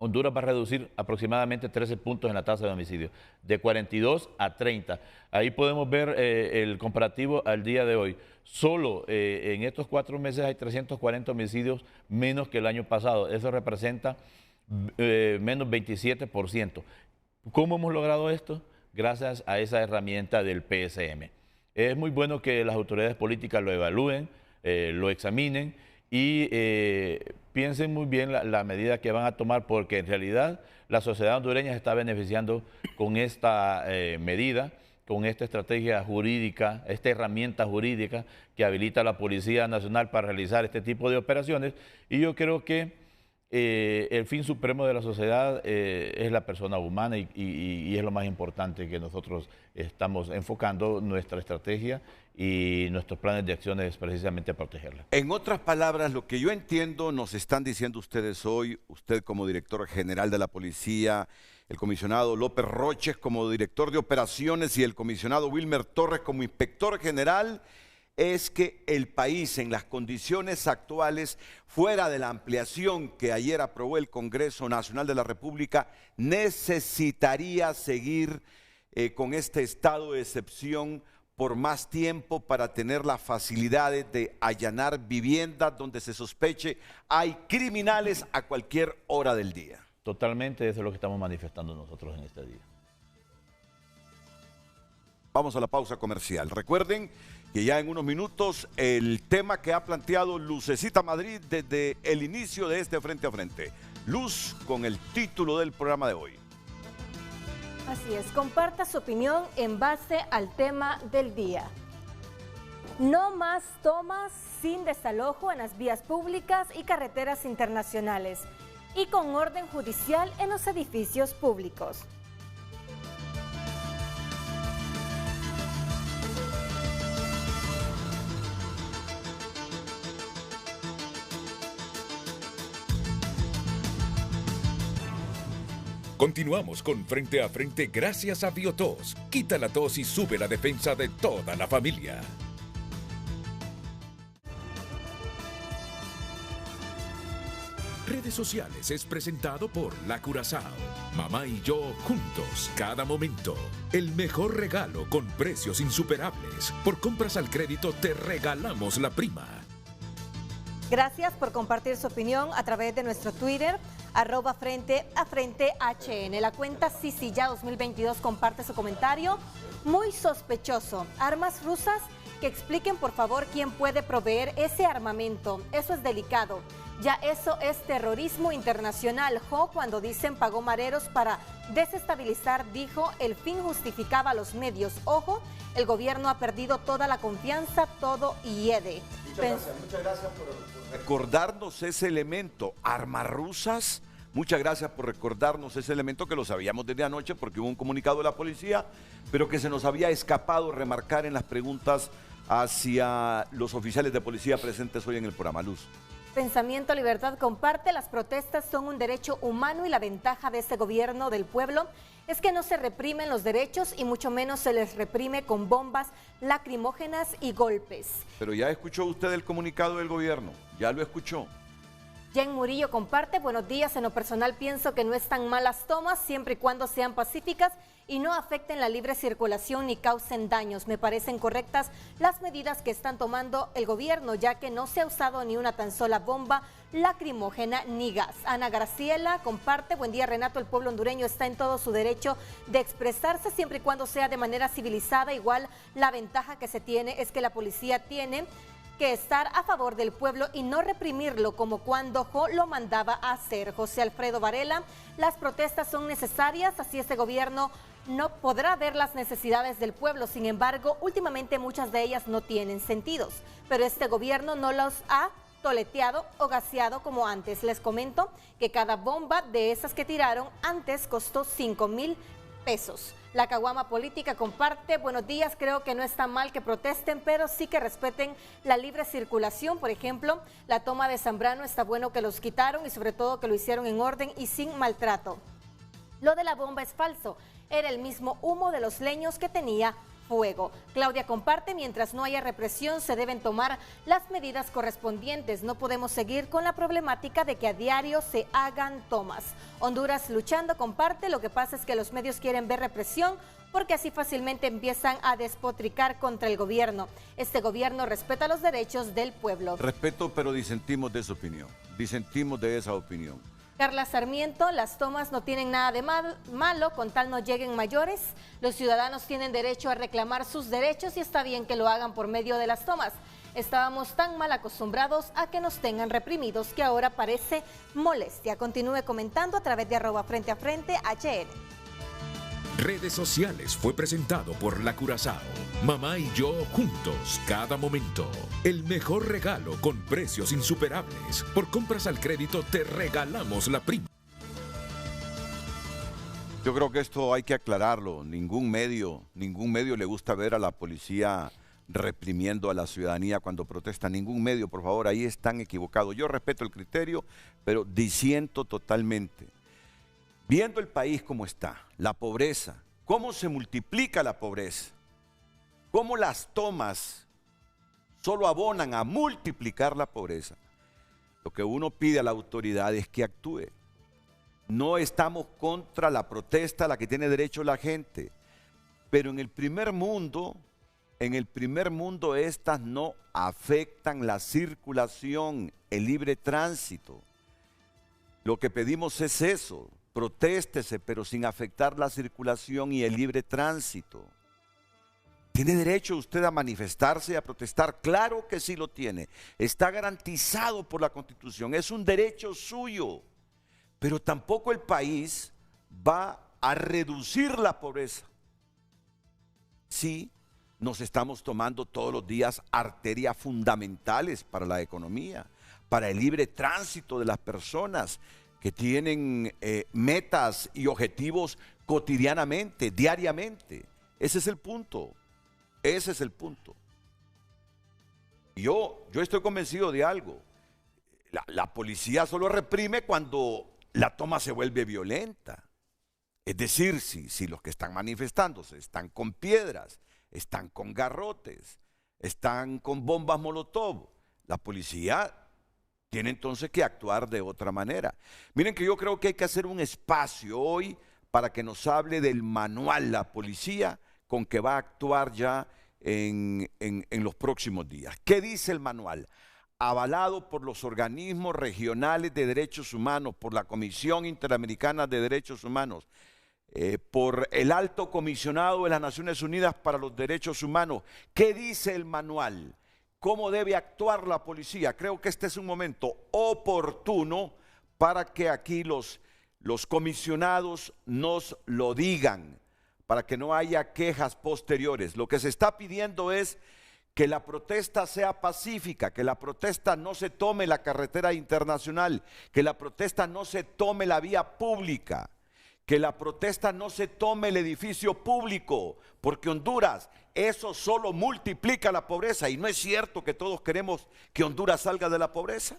Speaker 5: Honduras va a reducir aproximadamente 13 puntos en la tasa de homicidio, de 42 a 30. Ahí podemos ver el comparativo al día de hoy. Solo en estos 4 meses hay 340 homicidios menos que el año pasado. Eso representa menos 27%. ¿Cómo hemos logrado esto? Gracias a esa herramienta del PSM. Es muy bueno que las autoridades políticas lo evalúen, lo examinen y piensen muy bien la medida que van a tomar, porque en realidad la sociedad hondureña se está beneficiando con esta medida, con esta estrategia jurídica, esta herramienta jurídica que habilita a la Policía Nacional para realizar este tipo de operaciones. Y yo creo que el fin supremo de la sociedad es la persona humana y es lo más importante que nosotros estamos enfocando nuestra estrategia y nuestros planes de acciones precisamente a protegerla.
Speaker 2: En otras palabras, lo que yo entiendo, nos están diciendo ustedes hoy, usted como director general de la policía, el comisionado López Roches como director de operaciones y el comisionado Wilmer Torres como inspector general, es que el país en las condiciones actuales, fuera de la ampliación que ayer aprobó el Congreso Nacional de la República, necesitaría seguir con este estado de excepción por más tiempo para tener las facilidades de allanar viviendas donde se sospeche hay criminales a cualquier hora del día.
Speaker 5: Totalmente, eso es lo que estamos manifestando nosotros en este día.
Speaker 2: Vamos a la pausa comercial. Recuerden que ya en unos minutos el tema que ha planteado Lucecita Madrid desde el inicio de este Frente a Frente. Luz con el título del programa de hoy.
Speaker 3: Así es, comparta su opinión en base al tema del día. No más tomas sin desalojo en las vías públicas y carreteras internacionales y con orden judicial en los edificios públicos.
Speaker 1: Continuamos con Frente a Frente gracias a Biotos. Quita la tos y sube la defensa de toda la familia. Redes Sociales es presentado por La Curazao. Mamá y yo juntos, cada momento. El mejor regalo con precios insuperables. Por compras al crédito te regalamos la prima.
Speaker 3: Gracias por compartir su opinión a través de nuestro Twitter, @FrenteAFrenteHN. La cuenta Sisilla 2022 comparte su comentario. Muy sospechoso. Armas rusas, que expliquen por favor quién puede proveer ese armamento. Eso es delicado. Ya eso es terrorismo internacional. Cuando dicen pagó mareros para desestabilizar, dijo, el fin justificaba los medios. Ojo, el gobierno ha perdido toda la confianza, todo hiede.
Speaker 2: Muchas gracias por recordarnos ese elemento. Armas rusas, muchas gracias por recordarnos ese elemento que lo sabíamos desde anoche porque hubo un comunicado de la policía, pero que se nos había escapado remarcar en las preguntas hacia los oficiales de policía presentes hoy en el programa. Luz.
Speaker 3: Pensamiento Libertad comparte, las protestas son un derecho humano y la ventaja de este gobierno del pueblo es que no se reprimen los derechos y mucho menos se les reprime con bombas lacrimógenas y golpes.
Speaker 2: Pero ya escuchó usted el comunicado del gobierno, ya lo escuchó.
Speaker 3: Jen Murillo comparte, buenos días, en lo personal pienso que no están malas tomas siempre y cuando sean pacíficas y no afecten la libre circulación ni causen daños. Me parecen correctas las medidas que están tomando el gobierno, ya que no se ha usado ni una tan sola bomba lacrimógena ni gas. Ana Graciela comparte: buen día Renato, el pueblo hondureño está en todo su derecho de expresarse siempre y cuando sea de manera civilizada. Igual la ventaja que se tiene es que la policía tiene que estar a favor del pueblo y no reprimirlo como cuando lo mandaba a hacer. José Alfredo Varela: las protestas son necesarias, así este gobierno no podrá ver las necesidades del pueblo. Sin embargo, últimamente muchas de ellas no tienen sentidos, pero este gobierno no los ha toleteado o gaseado como antes. Les comento que cada bomba de esas que tiraron antes costó 5,000 pesos. La Caguama Política comparte: buenos días, creo que no está mal que protesten, pero sí que respeten la libre circulación. Por ejemplo, la toma de Zambrano, está bueno que los quitaron y sobre todo que lo hicieron en orden y sin maltrato. Lo de la bomba es falso, era el mismo humo de los leños que tenía fuego. Claudia comparte: mientras no haya represión se deben tomar las medidas correspondientes. No podemos seguir con la problemática de que a diario se hagan tomas. Honduras luchando comparte: lo que pasa es que los medios quieren ver represión porque así fácilmente empiezan a despotricar contra el gobierno. Este gobierno respeta los derechos del pueblo.
Speaker 2: Respeto, pero disentimos de esa opinión. Disentimos de esa opinión.
Speaker 3: Carla Sarmiento: las tomas no tienen nada de malo, con tal no lleguen mayores. Los ciudadanos tienen derecho a reclamar sus derechos y está bien que lo hagan por medio de las tomas. Estábamos tan mal acostumbrados a que nos tengan reprimidos que ahora parece molestia. Continúe comentando a través de @FrenteAFrente HN.
Speaker 1: Redes sociales fue presentado por La Curazao. Mamá y yo juntos cada momento. El mejor regalo con precios insuperables. Por compras al crédito te regalamos la prima.
Speaker 2: Yo creo que esto hay que aclararlo. Ningún medio le gusta ver a la policía reprimiendo a la ciudadanía cuando protesta. Ningún medio, por favor, ahí están equivocados. Yo respeto el criterio, pero disiento totalmente. Viendo el país como está, la pobreza, cómo se multiplica la pobreza, cómo las tomas solo abonan a multiplicar la pobreza, lo que uno pide a la autoridad es que actúe. No estamos contra la protesta a la que tiene derecho la gente, pero en el primer mundo estas no afectan la circulación, el libre tránsito. Lo que pedimos es eso. Protéstese, pero sin afectar la circulación y el libre tránsito. ¿Tiene derecho usted a manifestarse y a protestar? Claro que sí lo tiene. Está garantizado por la Constitución. Es un derecho suyo. Pero tampoco el país va a reducir la pobreza. Sí, nos estamos tomando todos los días arterias fundamentales para la economía, para el libre tránsito de las personas que tienen metas y objetivos cotidianamente, diariamente. Ese es el punto. Ese es el punto. Yo estoy convencido de algo. La policía solo reprime cuando la toma se vuelve violenta. Es decir, si los que están manifestándose están con piedras, están con garrotes, están con bombas molotov, la policía tiene entonces que actuar de otra manera. Miren que yo creo que hay que hacer un espacio hoy para que nos hable del manual la policía con que va a actuar ya en los próximos días. ¿Qué dice el manual? Avalado por los organismos regionales de derechos humanos, por la Comisión Interamericana de Derechos Humanos, por el Alto Comisionado de las Naciones Unidas para los Derechos Humanos. ¿Qué dice el manual? ¿Cómo debe actuar la policía? Creo que este es un momento oportuno para que aquí los comisionados nos lo digan, para que no haya quejas posteriores. Lo que se está pidiendo es que la protesta sea pacífica, que la protesta no se tome la carretera internacional, que la protesta no se tome la vía pública, que la protesta no se tome el edificio público, porque Honduras, eso solo multiplica la pobreza, y no es cierto que todos queremos que Honduras salga de la pobreza.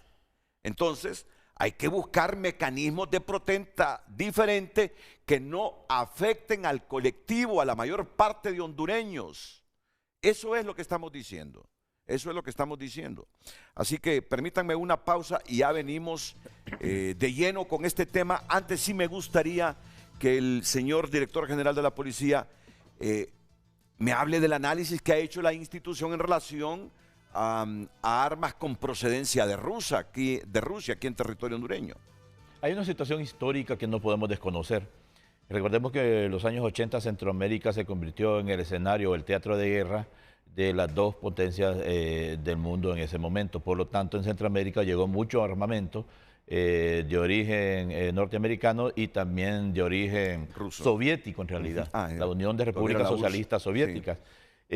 Speaker 2: Entonces, hay que buscar mecanismos de protesta diferentes que no afecten al colectivo, a la mayor parte de hondureños. Eso es lo que estamos diciendo. Eso es lo que estamos diciendo. Así que permítanme una pausa y ya venimos de lleno con este tema. Antes sí me gustaría que el señor director general de la policía me hable del análisis que ha hecho la institución en relación a armas con procedencia de Rusia aquí en territorio hondureño.
Speaker 5: Hay una situación histórica que no podemos desconocer. Recordemos que en los años 80 Centroamérica se convirtió en el escenario, el teatro de guerra de las dos potencias del mundo en ese momento. Por lo tanto, en Centroamérica llegó mucho armamento de origen norteamericano y también de origen
Speaker 2: Ruso.
Speaker 5: Soviético en realidad, la Unión de Repúblicas Socialistas Soviéticas. Sí.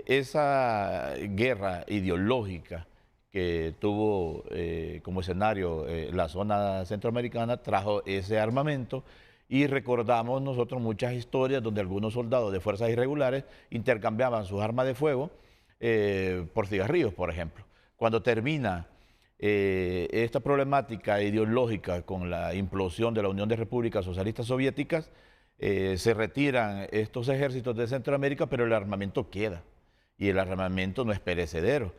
Speaker 5: Esa guerra ideológica que tuvo como escenario la zona centroamericana trajo ese armamento. Y recordamos nosotros muchas historias donde algunos soldados de fuerzas irregulares intercambiaban sus armas de fuego por cigarrillos, por ejemplo. Cuando termina esta problemática ideológica con la implosión de la Unión de Repúblicas Socialistas Soviéticas, se retiran estos ejércitos de Centroamérica, pero el armamento queda. Y el armamento no es perecedero.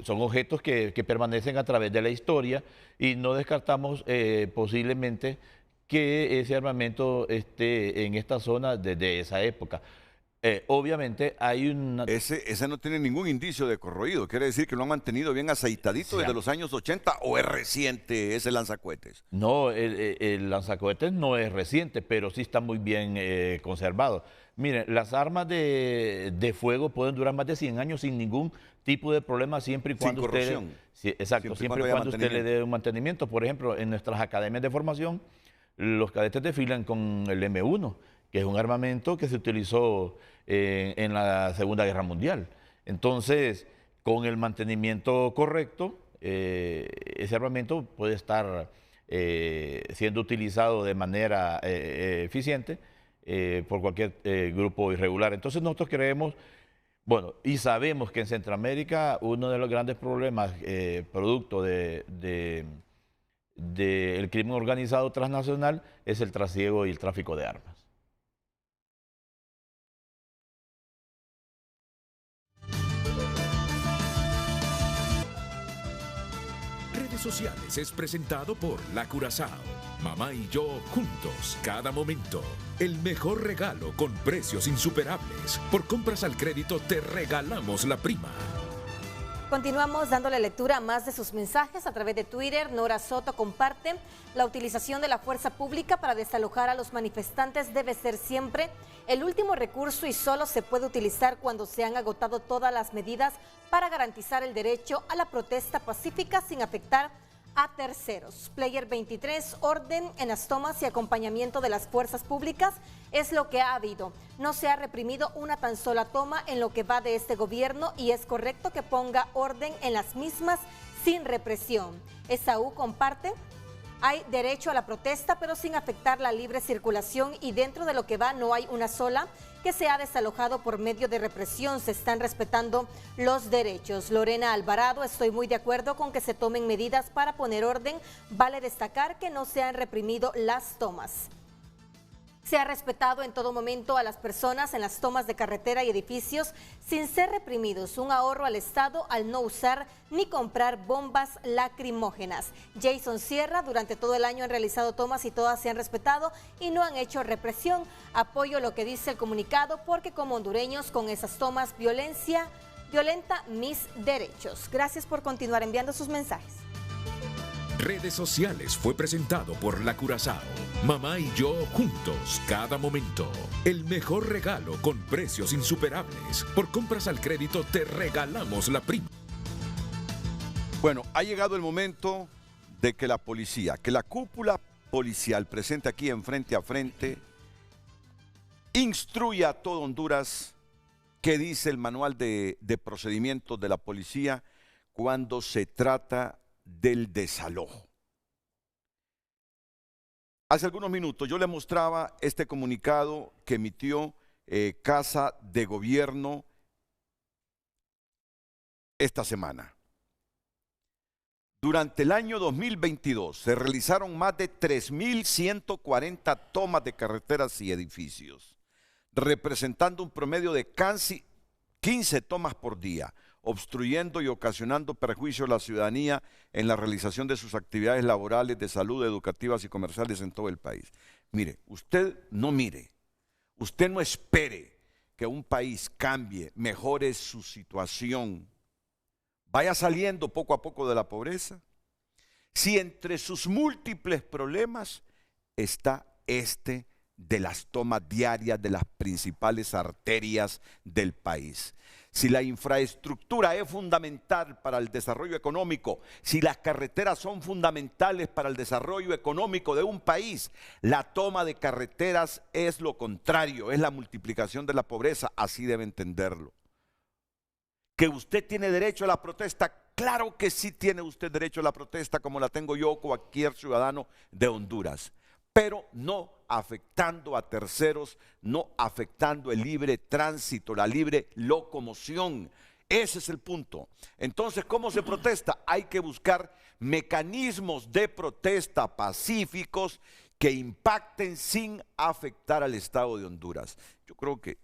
Speaker 5: Son objetos que permanecen a través de la historia y no descartamos posiblemente que ese armamento esté en esta zona desde esa época. Obviamente hay una...
Speaker 2: Ese no tiene ningún indicio de corroído, quiere decir que lo han mantenido bien aceitadito desde los años 80, ¿o es reciente ese lanzacohetes?
Speaker 5: No, el lanzacohetes no es reciente, pero sí está muy bien conservado. Miren, las armas de fuego pueden durar más de 100 años sin ningún tipo de problema, siempre y cuando usted... Sí, exacto, siempre y cuando usted le dé un mantenimiento. Por ejemplo, en nuestras academias de formación, los cadetes desfilan con el M1, que es un armamento que se utilizó en la Segunda Guerra Mundial. Entonces, con el mantenimiento correcto, ese armamento puede estar siendo utilizado de manera eficiente por cualquier grupo irregular. Entonces nosotros creemos, bueno, y sabemos que en Centroamérica uno de los grandes problemas producto del crimen organizado transnacional es el trasiego y el tráfico de armas.
Speaker 1: Redes sociales es presentado por La Curazao. Mamá y yo juntos, cada momento. El mejor regalo con precios insuperables. Por compras al crédito te regalamos la prima.
Speaker 3: Continuamos dándole lectura a más de sus mensajes a través de Twitter. Nora Soto comparte: la utilización de la fuerza pública para desalojar a los manifestantes debe ser siempre el último recurso y solo se puede utilizar cuando se han agotado todas las medidas para garantizar el derecho a la protesta pacífica sin afectar a terceros. Player 23, orden en las tomas y acompañamiento de las fuerzas públicas es lo que ha habido. No se ha reprimido una tan sola toma en lo que va de este gobierno y es correcto que ponga orden en las mismas sin represión. Esaú comparte: hay derecho a la protesta, pero sin afectar la libre circulación y dentro de lo que va no hay una sola que se ha desalojado por medio de represión. Se están respetando los derechos. Lorena Alvarado: estoy muy de acuerdo con que se tomen medidas para poner orden. Vale destacar que no se han reprimido las tomas. Se ha respetado en todo momento a las personas en las tomas de carretera y edificios sin ser reprimidos. Un ahorro al Estado al no usar ni comprar bombas lacrimógenas. Jason Sierra: durante todo el año han realizado tomas y todas se han respetado y no han hecho represión. Apoyo lo que dice el comunicado porque como hondureños con esas tomas violenta mis derechos. Gracias por continuar enviando sus mensajes.
Speaker 1: Redes sociales fue presentado por La Curazao. Mamá y yo juntos, cada momento. El mejor regalo con precios insuperables. Por compras al crédito te regalamos la prima.
Speaker 2: Bueno, ha llegado el momento de que la policía, que la cúpula policial presente aquí en Frente a Frente, instruya a todo Honduras qué dice el manual de procedimientos de la policía cuando se trata del desalojo. Hace algunos minutos yo le mostraba este comunicado que emitió Casa de Gobierno esta semana. Durante el año 2022 se realizaron más de 3.140 tomas de carreteras y edificios, representando un promedio de casi 15 tomas por día, obstruyendo y ocasionando perjuicio a la ciudadanía en la realización de sus actividades laborales, de salud, educativas y comerciales en todo el país. Mire, usted no espere que un país cambie, mejore su situación, vaya saliendo poco a poco de la pobreza, si entre sus múltiples problemas está este de las tomas diarias de las principales arterias del país? Si la infraestructura es fundamental para el desarrollo económico, si las carreteras son fundamentales para el desarrollo económico de un país, la toma de carreteras es lo contrario, es la multiplicación de la pobreza, así debe entenderlo. ¿Que usted tiene derecho a la protesta? Claro que sí tiene usted derecho a la protesta, como la tengo yo o cualquier ciudadano de Honduras, pero no afectando a terceros, no afectando el libre tránsito, la libre locomoción. Ese es el punto. Entonces, ¿cómo se protesta? Hay que buscar mecanismos de protesta pacíficos que impacten sin afectar al Estado de Honduras. Yo creo que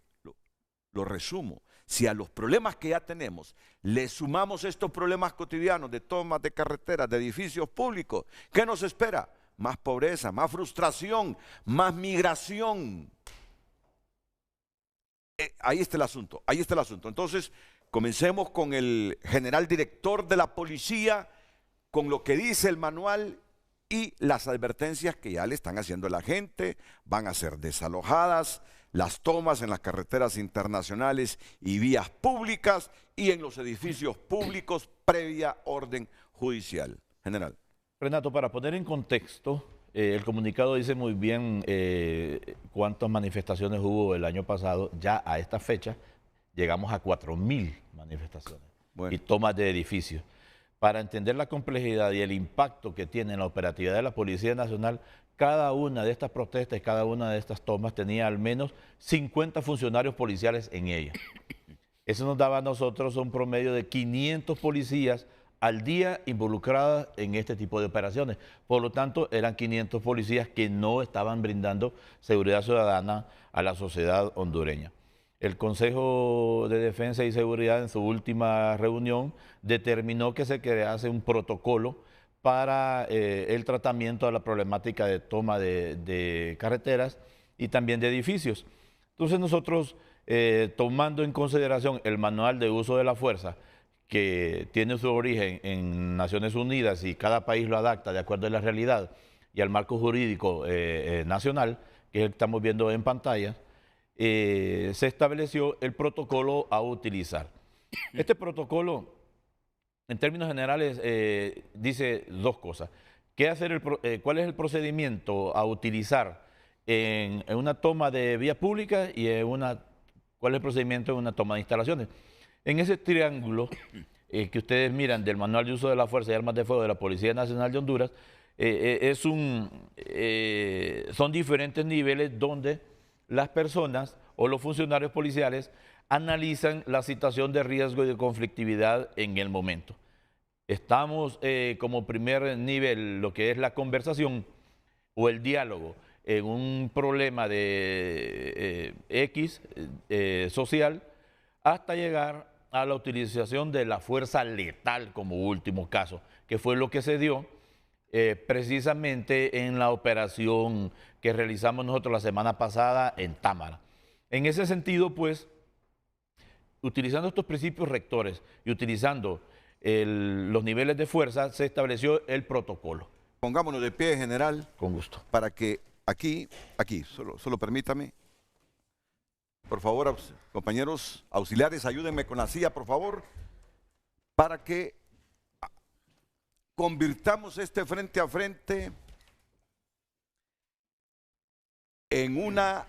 Speaker 2: lo resumo. Si a los problemas que ya tenemos le sumamos estos problemas cotidianos de tomas de carreteras, de edificios públicos, ¿qué nos espera? Más pobreza, más frustración, más migración. Ahí está el asunto, ahí está el asunto. Entonces, comencemos con el general director de la policía, con lo que dice el manual y las advertencias que ya le están haciendo a la gente. Van a ser desalojadas las tomas en las carreteras internacionales y vías públicas y en los edificios públicos previa orden judicial. General.
Speaker 5: Renato, para poner en contexto, el comunicado dice muy bien cuántas manifestaciones hubo el año pasado. Ya a esta fecha llegamos a 4.000 manifestaciones y tomas de edificios. Para entender la complejidad y el impacto que tiene en la operatividad de la Policía Nacional, cada una de estas protestas y cada una de estas tomas tenía al menos 50 funcionarios policiales en ella. Eso nos daba a nosotros un promedio de 500 policías al día involucradas en este tipo de operaciones. Por lo tanto, eran 500 policías que no estaban brindando seguridad ciudadana a la sociedad hondureña. El Consejo de Defensa y Seguridad en su última reunión determinó que se crease un protocolo para el tratamiento de la problemática de toma de carreteras y también de edificios. Entonces nosotros, tomando en consideración el manual de uso de la fuerza, que tiene su origen en Naciones Unidas y cada país lo adapta de acuerdo a la realidad y al marco jurídico nacional, que es el que estamos viendo en pantalla, se estableció el protocolo a utilizar. Este protocolo, en términos generales, dice dos cosas. ¿Cuál es el procedimiento a utilizar en una toma de vía pública y cuál es el procedimiento en una toma de instalaciones? En ese triángulo que ustedes miran del Manual de Uso de la Fuerza y Armas de Fuego de la Policía Nacional de Honduras, son diferentes niveles donde las personas o los funcionarios policiales analizan la situación de riesgo y de conflictividad en el momento. Estamos como primer nivel, lo que es la conversación o el diálogo en un problema de social, hasta llegar a la utilización de la fuerza letal como último caso, que fue lo que se dio precisamente en la operación que realizamos nosotros la semana pasada en Támara. En ese sentido, pues, utilizando estos principios rectores y utilizando los niveles de fuerza, se estableció el protocolo.
Speaker 2: Pongámonos de pie, general.
Speaker 5: Con gusto.
Speaker 2: Para que aquí, solo permítame. Por favor, compañeros auxiliares, ayúdenme con la silla, por favor, para que convirtamos este frente a frente en una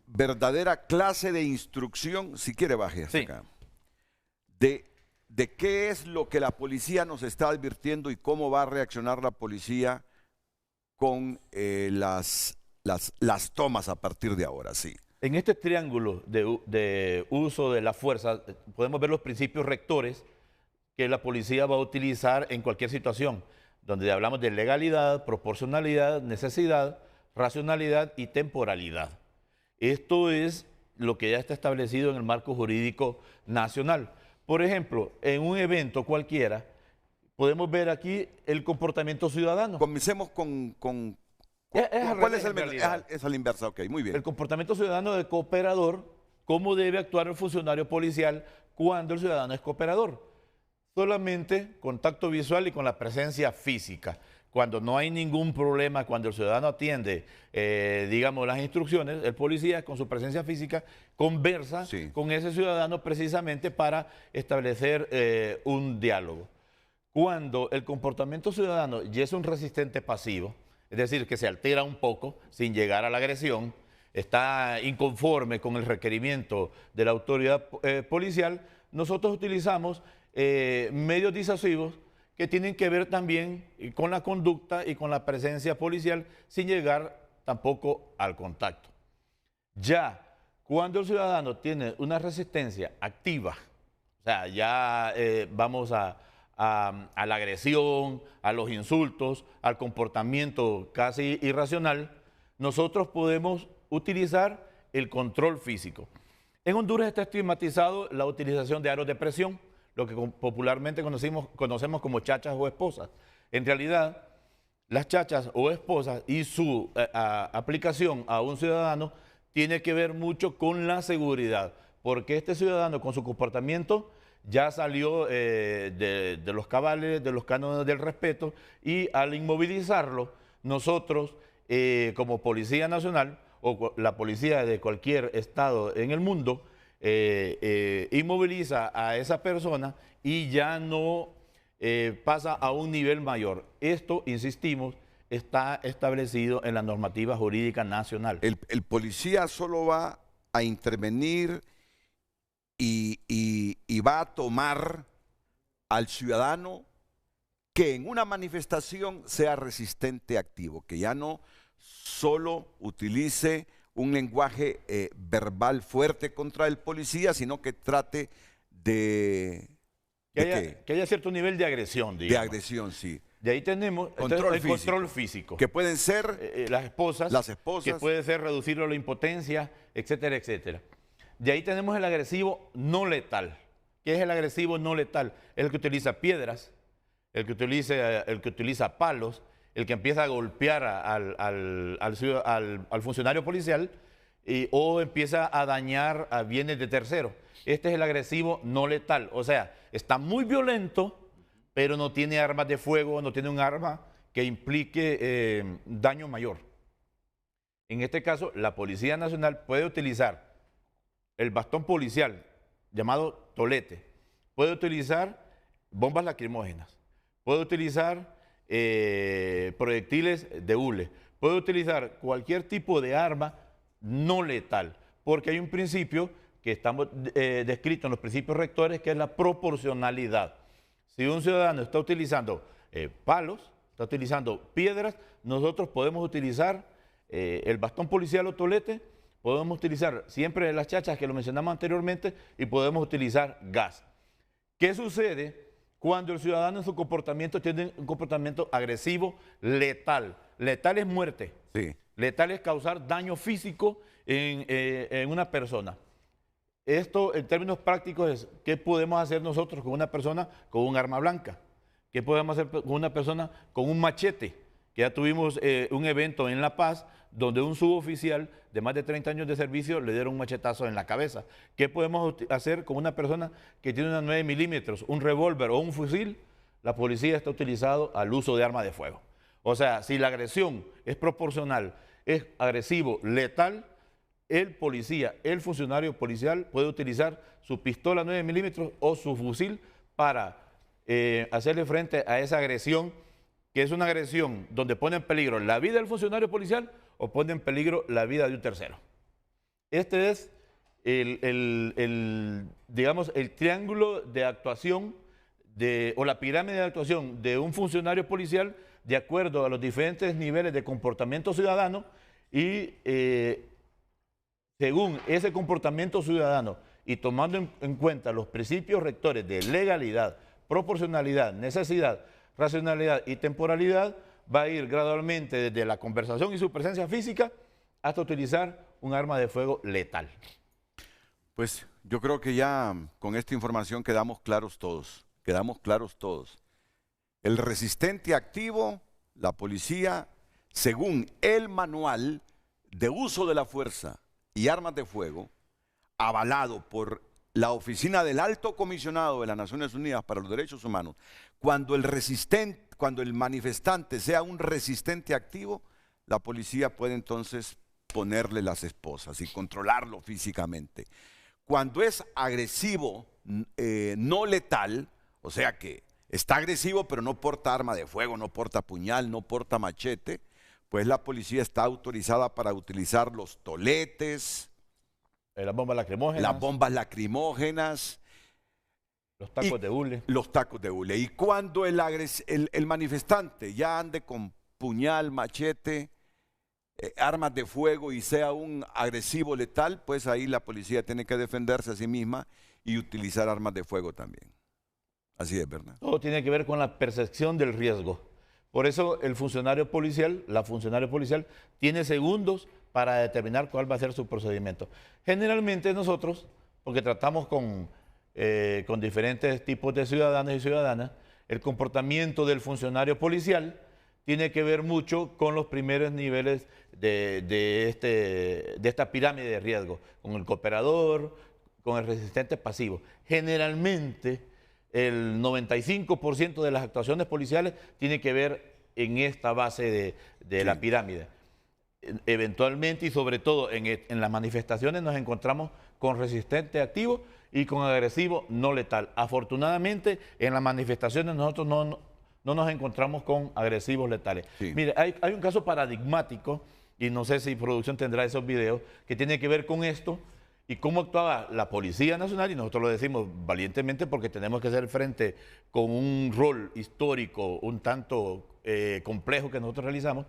Speaker 2: verdadera clase de instrucción, si quiere baje hasta acá, de qué es lo que la policía nos está advirtiendo y cómo va a reaccionar la policía con las tomas a partir de ahora, sí.
Speaker 5: En este triángulo de uso de la fuerza podemos ver los principios rectores que la policía va a utilizar en cualquier situación, donde hablamos de legalidad, proporcionalidad, necesidad, racionalidad y temporalidad. Esto es lo que ya está establecido en el marco jurídico nacional. Por ejemplo, en un evento cualquiera, podemos ver aquí el comportamiento ciudadano.
Speaker 2: Comencemos con ¿cuál es el mensaje? Es a la inversa, ok, muy bien.
Speaker 5: El comportamiento ciudadano del cooperador cómo debe actuar el funcionario policial cuando el ciudadano es cooperador. Solamente contacto visual y con la presencia física. Cuando no hay ningún problema, cuando el ciudadano atiende, digamos, las instrucciones, el policía con su presencia física conversa con ese ciudadano precisamente para establecer un diálogo. Cuando el comportamiento ciudadano ya es un resistente pasivo, es decir, que se altera un poco sin llegar a la agresión, está inconforme con el requerimiento de la autoridad policial, nosotros utilizamos medios disuasivos que tienen que ver también con la conducta y con la presencia policial sin llegar tampoco al contacto. Ya cuando el ciudadano tiene una resistencia activa, o sea, ya vamos a la agresión, a los insultos, al comportamiento casi irracional, nosotros podemos utilizar el control físico. En Honduras está estigmatizado la utilización de aros de presión, lo que popularmente conocemos como chachas o esposas. En realidad, las chachas o esposas y su aplicación a un ciudadano tiene que ver mucho con la seguridad, porque este ciudadano con su comportamiento ya salió de los cabales, de los cánones del respeto, y al inmovilizarlo, nosotros como Policía Nacional o la policía de cualquier estado en el mundo, inmoviliza a esa persona y ya no pasa a un nivel mayor. Esto, insistimos, está establecido en la normativa jurídica nacional.
Speaker 2: El policía solo va a intervenir y va a tomar al ciudadano que en una manifestación sea resistente activo, que ya no solo utilice un lenguaje verbal fuerte contra el policía, sino que trate de
Speaker 5: que haya cierto nivel de agresión, digamos.
Speaker 2: De agresión, sí.
Speaker 5: De ahí tenemos el control físico.
Speaker 2: Que pueden ser
Speaker 5: las esposas. Que puede ser reducirlo a la impotencia, etcétera, etcétera. De ahí tenemos el agresivo no letal. ¿Qué es el agresivo no letal? Es el que utiliza piedras, el que utiliza palos, el que empieza a golpear al funcionario policial o empieza a dañar a bienes de terceros. Este es el agresivo no letal. O sea, está muy violento, pero no tiene armas de fuego, no tiene un arma que implique daño mayor. En este caso, la Policía Nacional puede utilizar el bastón policial, llamado tolete, puede utilizar bombas lacrimógenas, puede utilizar proyectiles de hule, puede utilizar cualquier tipo de arma no letal, porque hay un principio que estamos descrito en los principios rectores, que es la proporcionalidad. Si un ciudadano está utilizando palos, está utilizando piedras, nosotros podemos utilizar el bastón policial o tolete, podemos utilizar siempre las chachas que lo mencionamos anteriormente y podemos utilizar gas. ¿Qué sucede cuando el ciudadano en su comportamiento tiene un comportamiento agresivo letal? Letal es muerte.
Speaker 2: Sí.
Speaker 5: Letal es causar daño físico en una persona. Esto, en términos prácticos, es ¿qué podemos hacer nosotros con una persona con un arma blanca? ¿Qué podemos hacer con una persona con un machete? Que ya tuvimos un evento en La Paz donde un suboficial de más de 30 años de servicio le dieron un machetazo en la cabeza. ¿Qué podemos hacer con una persona que tiene una 9 milímetros, un revólver o un fusil? La policía está utilizado al uso de arma de fuego. O sea, si la agresión es proporcional, es agresivo, letal, el policía, el funcionario policial puede utilizar su pistola 9 milímetros o su fusil para hacerle frente a esa agresión, que es una agresión donde pone en peligro la vida del funcionario policial o pone en peligro la vida de un tercero. Este es digamos, el triángulo de actuación o la pirámide de actuación de un funcionario policial de acuerdo a los diferentes niveles de comportamiento ciudadano y según ese comportamiento ciudadano y tomando en cuenta los principios rectores de legalidad, proporcionalidad, necesidad, racionalidad y temporalidad, va a ir gradualmente desde la conversación y su presencia física hasta utilizar un arma de fuego letal.
Speaker 2: Pues yo creo que ya con esta información quedamos claros todos. El resistente activo, la policía, según el manual de uso de la fuerza y armas de fuego, avalado por la Oficina del Alto Comisionado de las Naciones Unidas para los Derechos Humanos, cuando el manifestante sea un resistente activo, la policía puede entonces ponerle las esposas y controlarlo físicamente. Cuando es agresivo, no letal, o sea que está agresivo pero no porta arma de fuego, no porta puñal, no porta machete, pues la policía está autorizada para utilizar los toletes,
Speaker 5: Las bombas lacrimógenas.
Speaker 2: las bombas lacrimógenas,
Speaker 5: Los tacos de hule.
Speaker 2: los tacos de hule. Y cuando el manifestante ya ande con puñal, machete, armas de fuego y sea un agresivo letal, pues ahí la policía tiene que defenderse a sí misma y utilizar armas de fuego también. Así es, ¿verdad?
Speaker 5: Todo tiene que ver con la percepción del riesgo. Por eso el funcionario policial, la funcionaria policial, tiene segundos para determinar cuál va a ser su procedimiento. Generalmente nosotros, porque tratamos con diferentes tipos de ciudadanos y ciudadanas, el comportamiento del funcionario policial tiene que ver mucho con los primeros niveles de esta pirámide de riesgo, con el cooperador, con el resistente pasivo. Generalmente, el 95% de las actuaciones policiales tiene que ver en esta base de la pirámide. Eventualmente y sobre todo en las manifestaciones nos encontramos con resistente activo y con agresivo no letal. Afortunadamente, en las manifestaciones nosotros no nos encontramos con agresivos letales.
Speaker 2: Sí.
Speaker 5: Mire, hay un caso paradigmático, y no sé si producción tendrá esos videos, que tiene que ver con esto y cómo actuaba la Policía Nacional, y nosotros lo decimos valientemente porque tenemos que hacer frente con un rol histórico un tanto complejo que nosotros realizamos.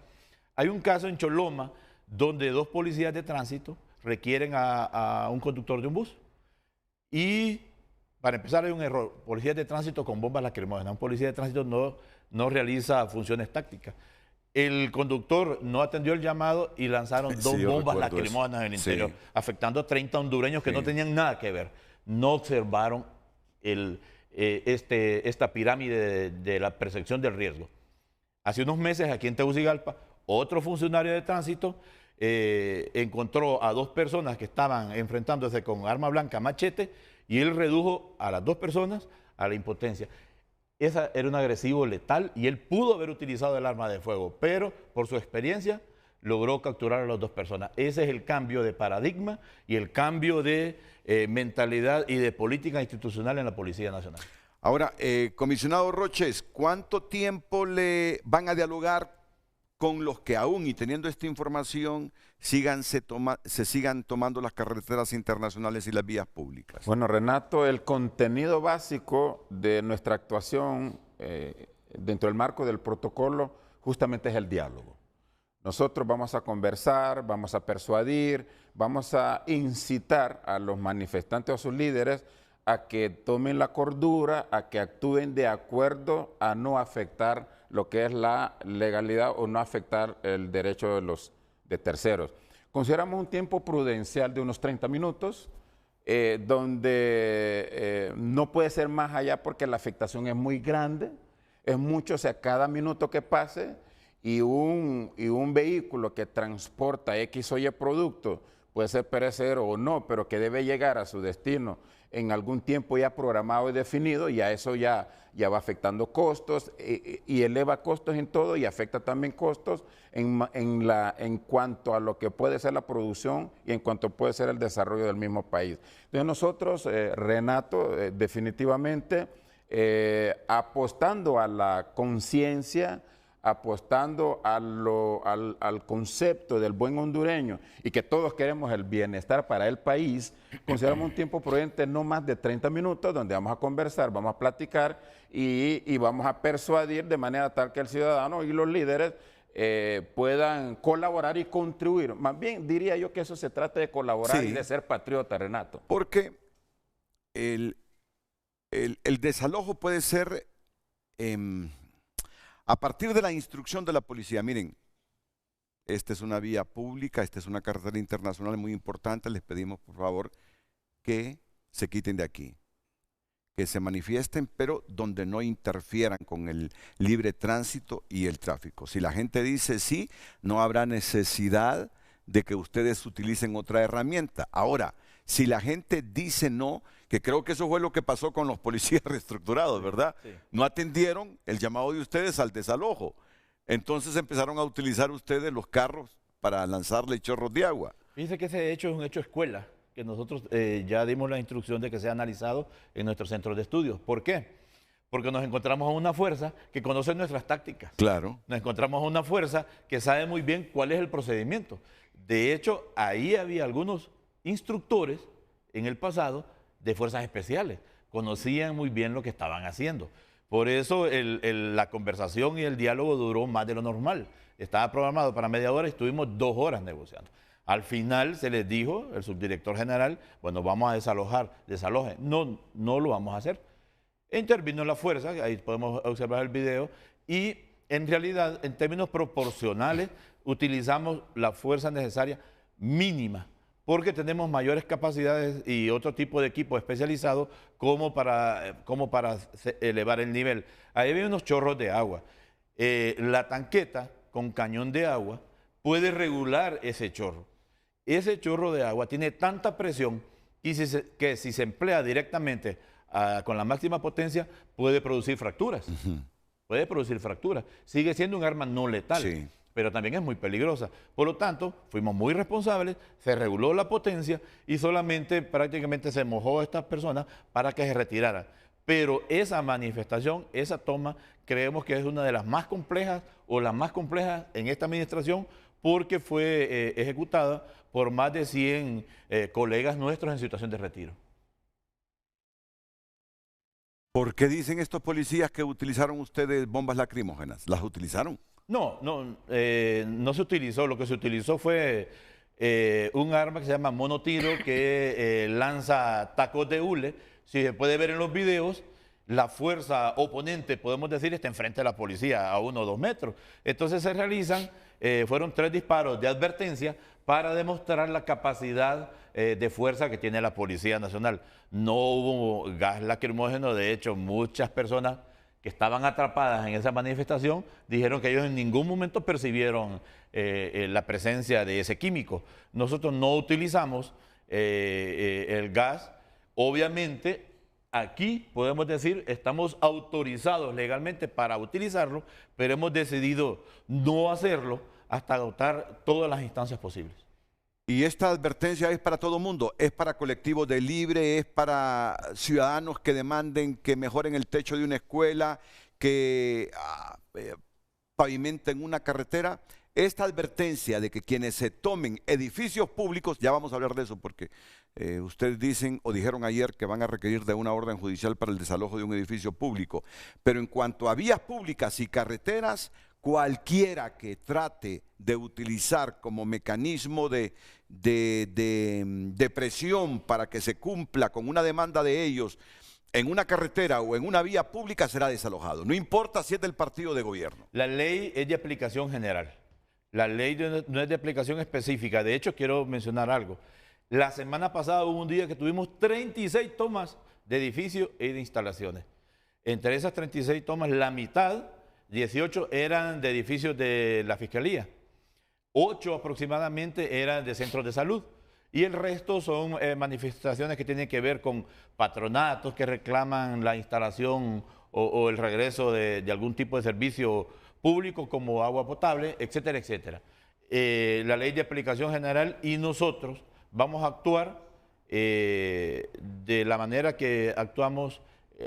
Speaker 5: Hay un caso en Choloma donde 2 policías de tránsito requieren a un conductor de un bus. Y para empezar hay un error, policías de tránsito con bombas lacrimógenas. Un policía de tránsito no realiza funciones tácticas. El conductor no atendió el llamado y lanzaron 2 bombas lacrimógenas en el interior, afectando a 30 hondureños que no tenían nada que ver. No observaron esta pirámide de la percepción del riesgo. Hace unos meses aquí en Tegucigalpa, otro funcionario de tránsito encontró a 2 personas que estaban enfrentándose con arma blanca, machete, y él redujo a las 2 personas a la impotencia. Esa era un agresivo letal y él pudo haber utilizado el arma de fuego, pero por su experiencia logró capturar a las 2 personas. Ese es el cambio de paradigma y el cambio de mentalidad y de política institucional en la Policía Nacional.
Speaker 2: Ahora, comisionado Roches, ¿cuánto tiempo le van a dialogar con los que aún y teniendo esta información se sigan tomando las carreteras internacionales y las vías públicas?
Speaker 4: Bueno, Renato, el contenido básico de nuestra actuación dentro del marco del protocolo justamente es el diálogo. Nosotros vamos a conversar, vamos a persuadir, vamos a incitar a los manifestantes o a sus líderes a que tomen la cordura, a que actúen de acuerdo a no afectar lo que es la legalidad o no afectar el derecho de terceros. Consideramos un tiempo prudencial de unos 30 minutos, donde no puede ser más allá porque la afectación es muy grande, es mucho, o sea, cada minuto que pase y un vehículo que transporta X o Y producto, puede ser perecedero o no, pero que debe llegar a su destino en algún tiempo ya programado y definido, y a eso ya va afectando costos y eleva costos en todo y afecta también costos en cuanto a lo que puede ser la producción y en cuanto puede ser el desarrollo del mismo país. Entonces nosotros, Renato, definitivamente apostando a la conciencia, apostando al concepto del buen hondureño y que todos queremos el bienestar para el país, consideramos un tiempo prudente no más de 30 minutos donde vamos a conversar, vamos a platicar y vamos a persuadir de manera tal que el ciudadano y los líderes puedan colaborar y contribuir. Más bien diría yo que eso se trata de colaborar y de ser patriota, Renato.
Speaker 2: Porque el desalojo puede ser a partir de la instrucción de la policía. Miren, esta es una vía pública, esta es una carretera internacional muy importante, les pedimos por favor que se quiten de aquí, que se manifiesten, pero donde no interfieran con el libre tránsito y el tráfico. Si la gente dice sí, no habrá necesidad de que ustedes utilicen otra herramienta. Ahora, Si la gente dice no, que creo que eso fue lo que pasó con los policías reestructurados, ¿verdad?
Speaker 5: Sí.
Speaker 2: No atendieron el llamado de ustedes al desalojo. Entonces empezaron a utilizar ustedes los carros para lanzarle chorros de agua.
Speaker 5: Fíjense que ese hecho es un hecho escuela, que nosotros ya dimos la instrucción de que sea analizado en nuestros centros de estudios. ¿Por qué? Porque nos encontramos a una fuerza que conoce nuestras tácticas.
Speaker 2: Claro.
Speaker 5: Nos encontramos a una fuerza que sabe muy bien cuál es el procedimiento. De hecho, ahí había algunos instructores en el pasado de fuerzas especiales. Conocían muy bien lo que estaban haciendo. Por eso la conversación y el diálogo duró más de lo normal. Estaba programado para media hora y estuvimos 2 horas negociando. Al final se les dijo, el subdirector general, bueno, vamos a desalojar, desalojen. No, no lo vamos a hacer. Intervino la fuerza, ahí podemos observar el video, y en realidad, en términos proporcionales, utilizamos la fuerza necesaria mínima, porque tenemos mayores capacidades y otro tipo de equipo especializado como para elevar el nivel. Ahí hay unos chorros de agua. La tanqueta con cañón de agua puede regular ese chorro. Ese chorro de agua tiene tanta presión que si se emplea directamente con la máxima potencia puede producir fracturas. Puede producir fracturas. Sigue siendo un arma no letal.
Speaker 2: Sí.
Speaker 5: Pero también es muy peligrosa. Por lo tanto, fuimos muy responsables, se reguló la potencia y solamente prácticamente se mojó a estas personas para que se retiraran. Pero esa manifestación, esa toma, creemos que es una de las más complejas o las más complejas en esta administración porque fue ejecutada por más de 100 colegas nuestros en situación de retiro.
Speaker 2: ¿Por qué dicen estos policías que utilizaron ustedes bombas lacrimógenas? ¿Las utilizaron?
Speaker 5: No se utilizó. Lo que se utilizó fue un arma que se llama monotiro que lanza tacos de hule. Si se puede ver en los videos, la fuerza oponente, podemos decir, está enfrente de la policía a 1 o 2 metros. Entonces se realizan, fueron 3 disparos de advertencia para demostrar la capacidad de fuerza que tiene la Policía Nacional. No hubo gas lacrimógeno, de hecho muchas personas que estaban atrapadas en esa manifestación dijeron que ellos en ningún momento percibieron la presencia de ese químico. Nosotros no utilizamos el gas. Obviamente, aquí podemos decir, estamos autorizados legalmente para utilizarlo, pero hemos decidido no hacerlo hasta agotar todas las instancias posibles.
Speaker 2: Y esta advertencia es para todo mundo, es para colectivos de libre, es para ciudadanos que demanden que mejoren el techo de una escuela, que pavimenten una carretera. Esta advertencia de que quienes se tomen edificios públicos, ya vamos a hablar de eso porque ustedes dicen o dijeron ayer que van a requerir de una orden judicial para el desalojo de un edificio público, pero en cuanto a vías públicas y carreteras, cualquiera que trate de utilizar como mecanismo de presión para que se cumpla con una demanda de ellos en una carretera o en una vía pública será desalojado, no importa si es del partido de gobierno.
Speaker 5: La ley es de aplicación general, la ley no es de aplicación específica. De hecho, quiero mencionar algo. La semana pasada hubo un día que tuvimos 36 tomas de edificios y de instalaciones. Entre esas 36 tomas, la mitad, 18 eran de edificios de la Fiscalía, 8 aproximadamente eran de centros de salud y el resto son manifestaciones que tienen que ver con patronatos que reclaman la instalación o el regreso de algún tipo de servicio público como agua potable, etcétera, etcétera. La ley de aplicación general y nosotros vamos a actuar de la manera que actuamos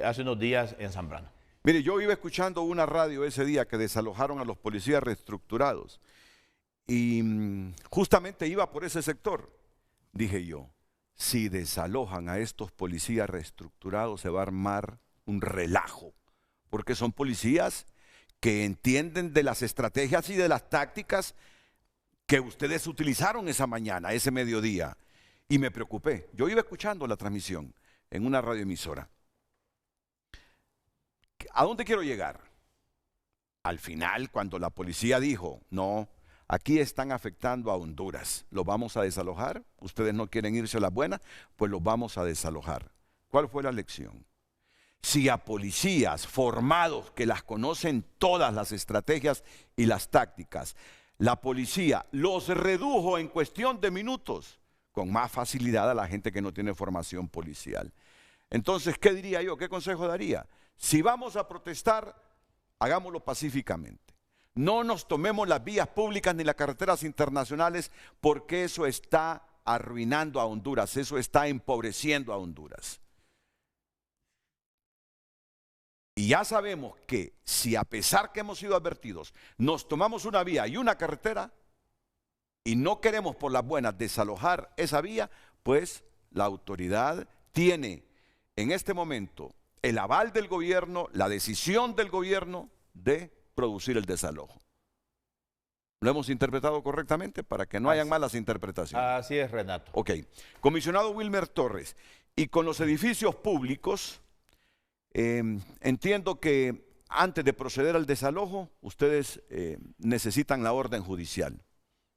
Speaker 5: hace unos días en Zambrano.
Speaker 2: Mire, yo iba escuchando una radio ese día que desalojaron a los policías reestructurados y justamente iba por ese sector. Dije yo, si desalojan a estos policías reestructurados se va a armar un relajo, porque son policías que entienden de las estrategias y de las tácticas que ustedes utilizaron esa mañana, ese mediodía, y me preocupé. Yo iba escuchando la transmisión en una radioemisora. ¿A dónde quiero llegar? Al final, cuando la policía dijo, no, aquí están afectando a Honduras, ¿los vamos a desalojar? ¿Ustedes no quieren irse a las buenas? Pues los vamos a desalojar. ¿Cuál fue la lección? Si a policías formados que las conocen todas las estrategias y las tácticas, la policía los redujo en cuestión de minutos, con más facilidad a la gente que no tiene formación policial. Entonces, ¿qué diría yo? ¿Qué consejo daría? Si vamos a protestar, hagámoslo pacíficamente. No nos tomemos las vías públicas ni las carreteras internacionales, porque eso está arruinando a Honduras, eso está empobreciendo a Honduras. Y ya sabemos que si a pesar que hemos sido advertidos, nos tomamos una vía y una carretera y no queremos por las buenas desalojar esa vía, pues la autoridad tiene en este momento el aval del gobierno, la decisión del gobierno de producir el desalojo. ¿Lo hemos interpretado correctamente para que no hayan malas interpretaciones?
Speaker 5: Así es, Renato.
Speaker 2: Ok. Comisionado Wilmer Torres, y con los edificios públicos, entiendo que antes de proceder al desalojo, ustedes necesitan la orden judicial.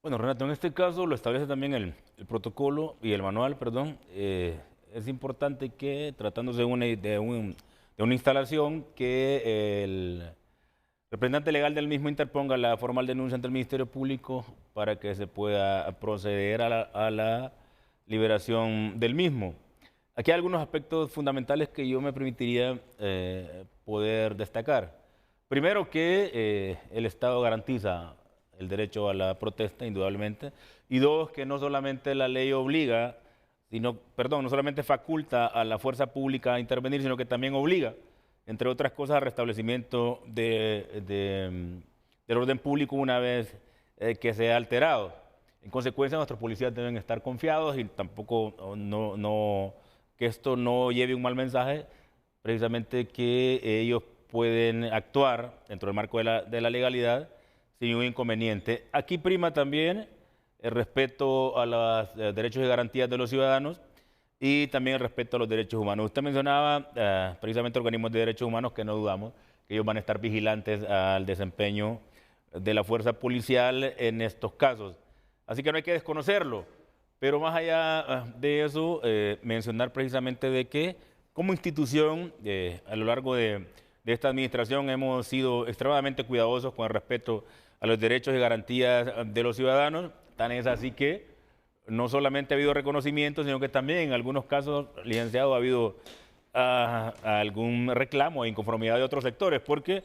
Speaker 6: Bueno, Renato, en este caso lo establece también el protocolo y el manual, perdón. Es importante que, tratándose de una instalación, que el representante legal del mismo interponga la formal denuncia ante el Ministerio Público para que se pueda proceder a la liberación del mismo. Aquí hay algunos aspectos fundamentales que yo me permitiría poder destacar. Primero, que el Estado garantiza el derecho a la protesta, indudablemente. Y dos, que no solamente la ley obliga, no solamente faculta a la fuerza pública a intervenir, sino que también obliga, entre otras cosas, al restablecimiento del orden público una vez que sea alterado. En consecuencia, nuestros policías deben estar confiados y tampoco que esto no lleve un mal mensaje, precisamente que ellos pueden actuar dentro del marco de la legalidad sin ningún inconveniente. Aquí prima también el respeto a los derechos y garantías de los ciudadanos y también el respeto a los derechos humanos. Usted mencionaba precisamente organismos de derechos humanos, que no dudamos que ellos van a estar vigilantes al desempeño de la fuerza policial en estos casos. Así que no hay que desconocerlo, pero más allá de eso, mencionar precisamente de que como institución, a lo largo de esta administración hemos sido extremadamente cuidadosos con el respeto a los derechos y garantías de los ciudadanos. Tan es así que no solamente ha habido reconocimiento, sino que también en algunos casos, licenciado, ha habido algún reclamo e inconformidad de otros sectores, porque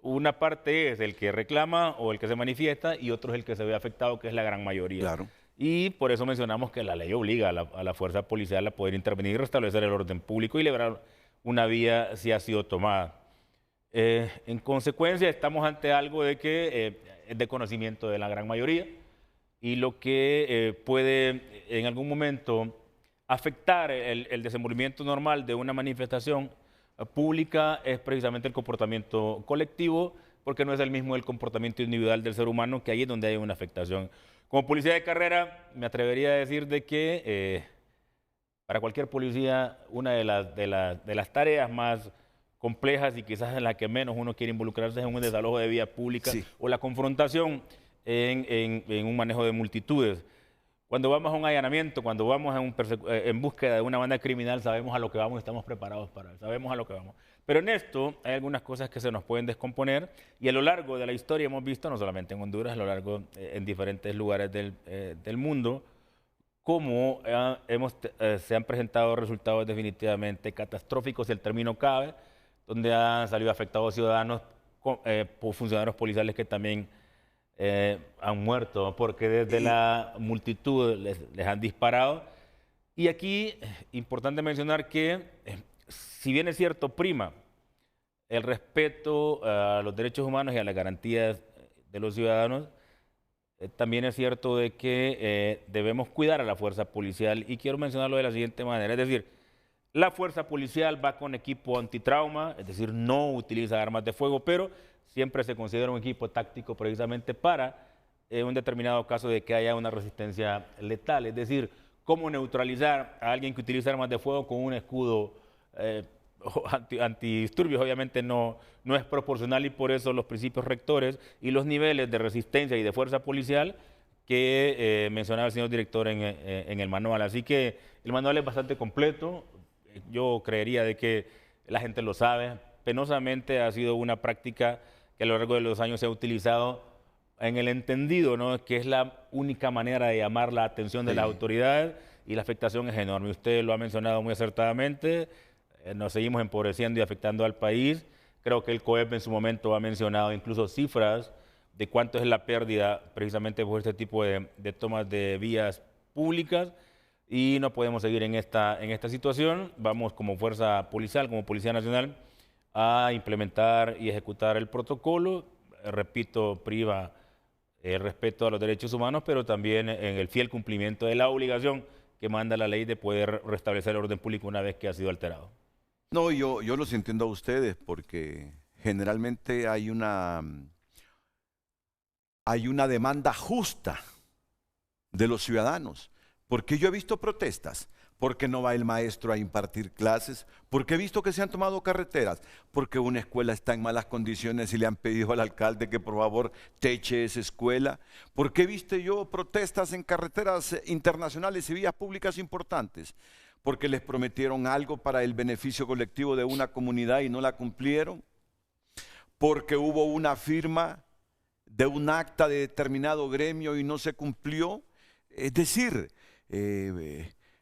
Speaker 6: una parte es el que reclama o el que se manifiesta y otro es el que se ve afectado, que es la gran mayoría.
Speaker 2: Claro.
Speaker 6: Y por eso mencionamos que la ley obliga a la fuerza policial a poder intervenir y restablecer el orden público y liberar una vía si ha sido tomada. En consecuencia, estamos ante algo de que es de conocimiento de la gran mayoría y lo que puede en algún momento afectar el desenvolvimiento normal de una manifestación pública es precisamente el comportamiento colectivo, porque no es el mismo el comportamiento individual del ser humano, que ahí es donde hay una afectación. Como policía de carrera, me atrevería a decir de que para cualquier policía una de las tareas más complejas y quizás en la que menos uno quiere involucrarse es en un desalojo de vía pública, sí, o la confrontación en un manejo de multitudes. Cuando vamos a un allanamiento, cuando vamos en búsqueda de una banda criminal, sabemos a lo que vamos y estamos preparados para eso, sabemos a lo que vamos. Pero en esto hay algunas cosas que se nos pueden descomponer y a lo largo de la historia hemos visto, no solamente en Honduras, a lo largo en diferentes lugares del mundo, cómo se han presentado resultados definitivamente catastróficos, si el término cabe, donde han salido afectados ciudadanos, funcionarios policiales que también han muerto porque desde la multitud les han disparado. Y aquí, importante mencionar que, si bien es cierto, prima el respeto a los derechos humanos y a las garantías de los ciudadanos, también es cierto de que debemos cuidar a la fuerza policial, y quiero mencionarlo de la siguiente manera, es decir, la fuerza policial va con equipo antitrauma, es decir, no utiliza armas de fuego, pero siempre se considera un equipo táctico precisamente para un determinado caso de que haya una resistencia letal, es decir, cómo neutralizar a alguien que utiliza armas de fuego con un escudo antidisturbios. Obviamente no es proporcional, y por eso los principios rectores y los niveles de resistencia y de fuerza policial que mencionaba el señor director en el manual. Así que el manual es bastante completo, yo creería de que la gente lo sabe. Penosamente ha sido una práctica que a lo largo de los años se ha utilizado en el entendido, ¿no?, que es la única manera de llamar la atención de la autoridad, y la afectación es enorme. Usted lo ha mencionado muy acertadamente, nos seguimos empobreciendo y afectando al país. Creo que el COEP en su momento ha mencionado incluso cifras de cuánto es la pérdida precisamente por este tipo de tomas de vías públicas, y no podemos seguir en esta situación. Vamos como fuerza policial, como Policía Nacional, a implementar y ejecutar el protocolo. Repito, priva el respeto a los derechos humanos, pero también en el fiel cumplimiento de la obligación que manda la ley de poder restablecer el orden público una vez que ha sido alterado.
Speaker 2: No, yo los entiendo a ustedes porque generalmente hay una demanda justa de los ciudadanos. Porque yo he visto protestas, porque no va el maestro a impartir clases, porque he visto que se han tomado carreteras, porque una escuela está en malas condiciones y le han pedido al alcalde que por favor teche esa escuela, porque he visto yo protestas en carreteras internacionales y vías públicas importantes, porque les prometieron algo para el beneficio colectivo de una comunidad y no la cumplieron, porque hubo una firma de un acta de determinado gremio y no se cumplió. Es decir,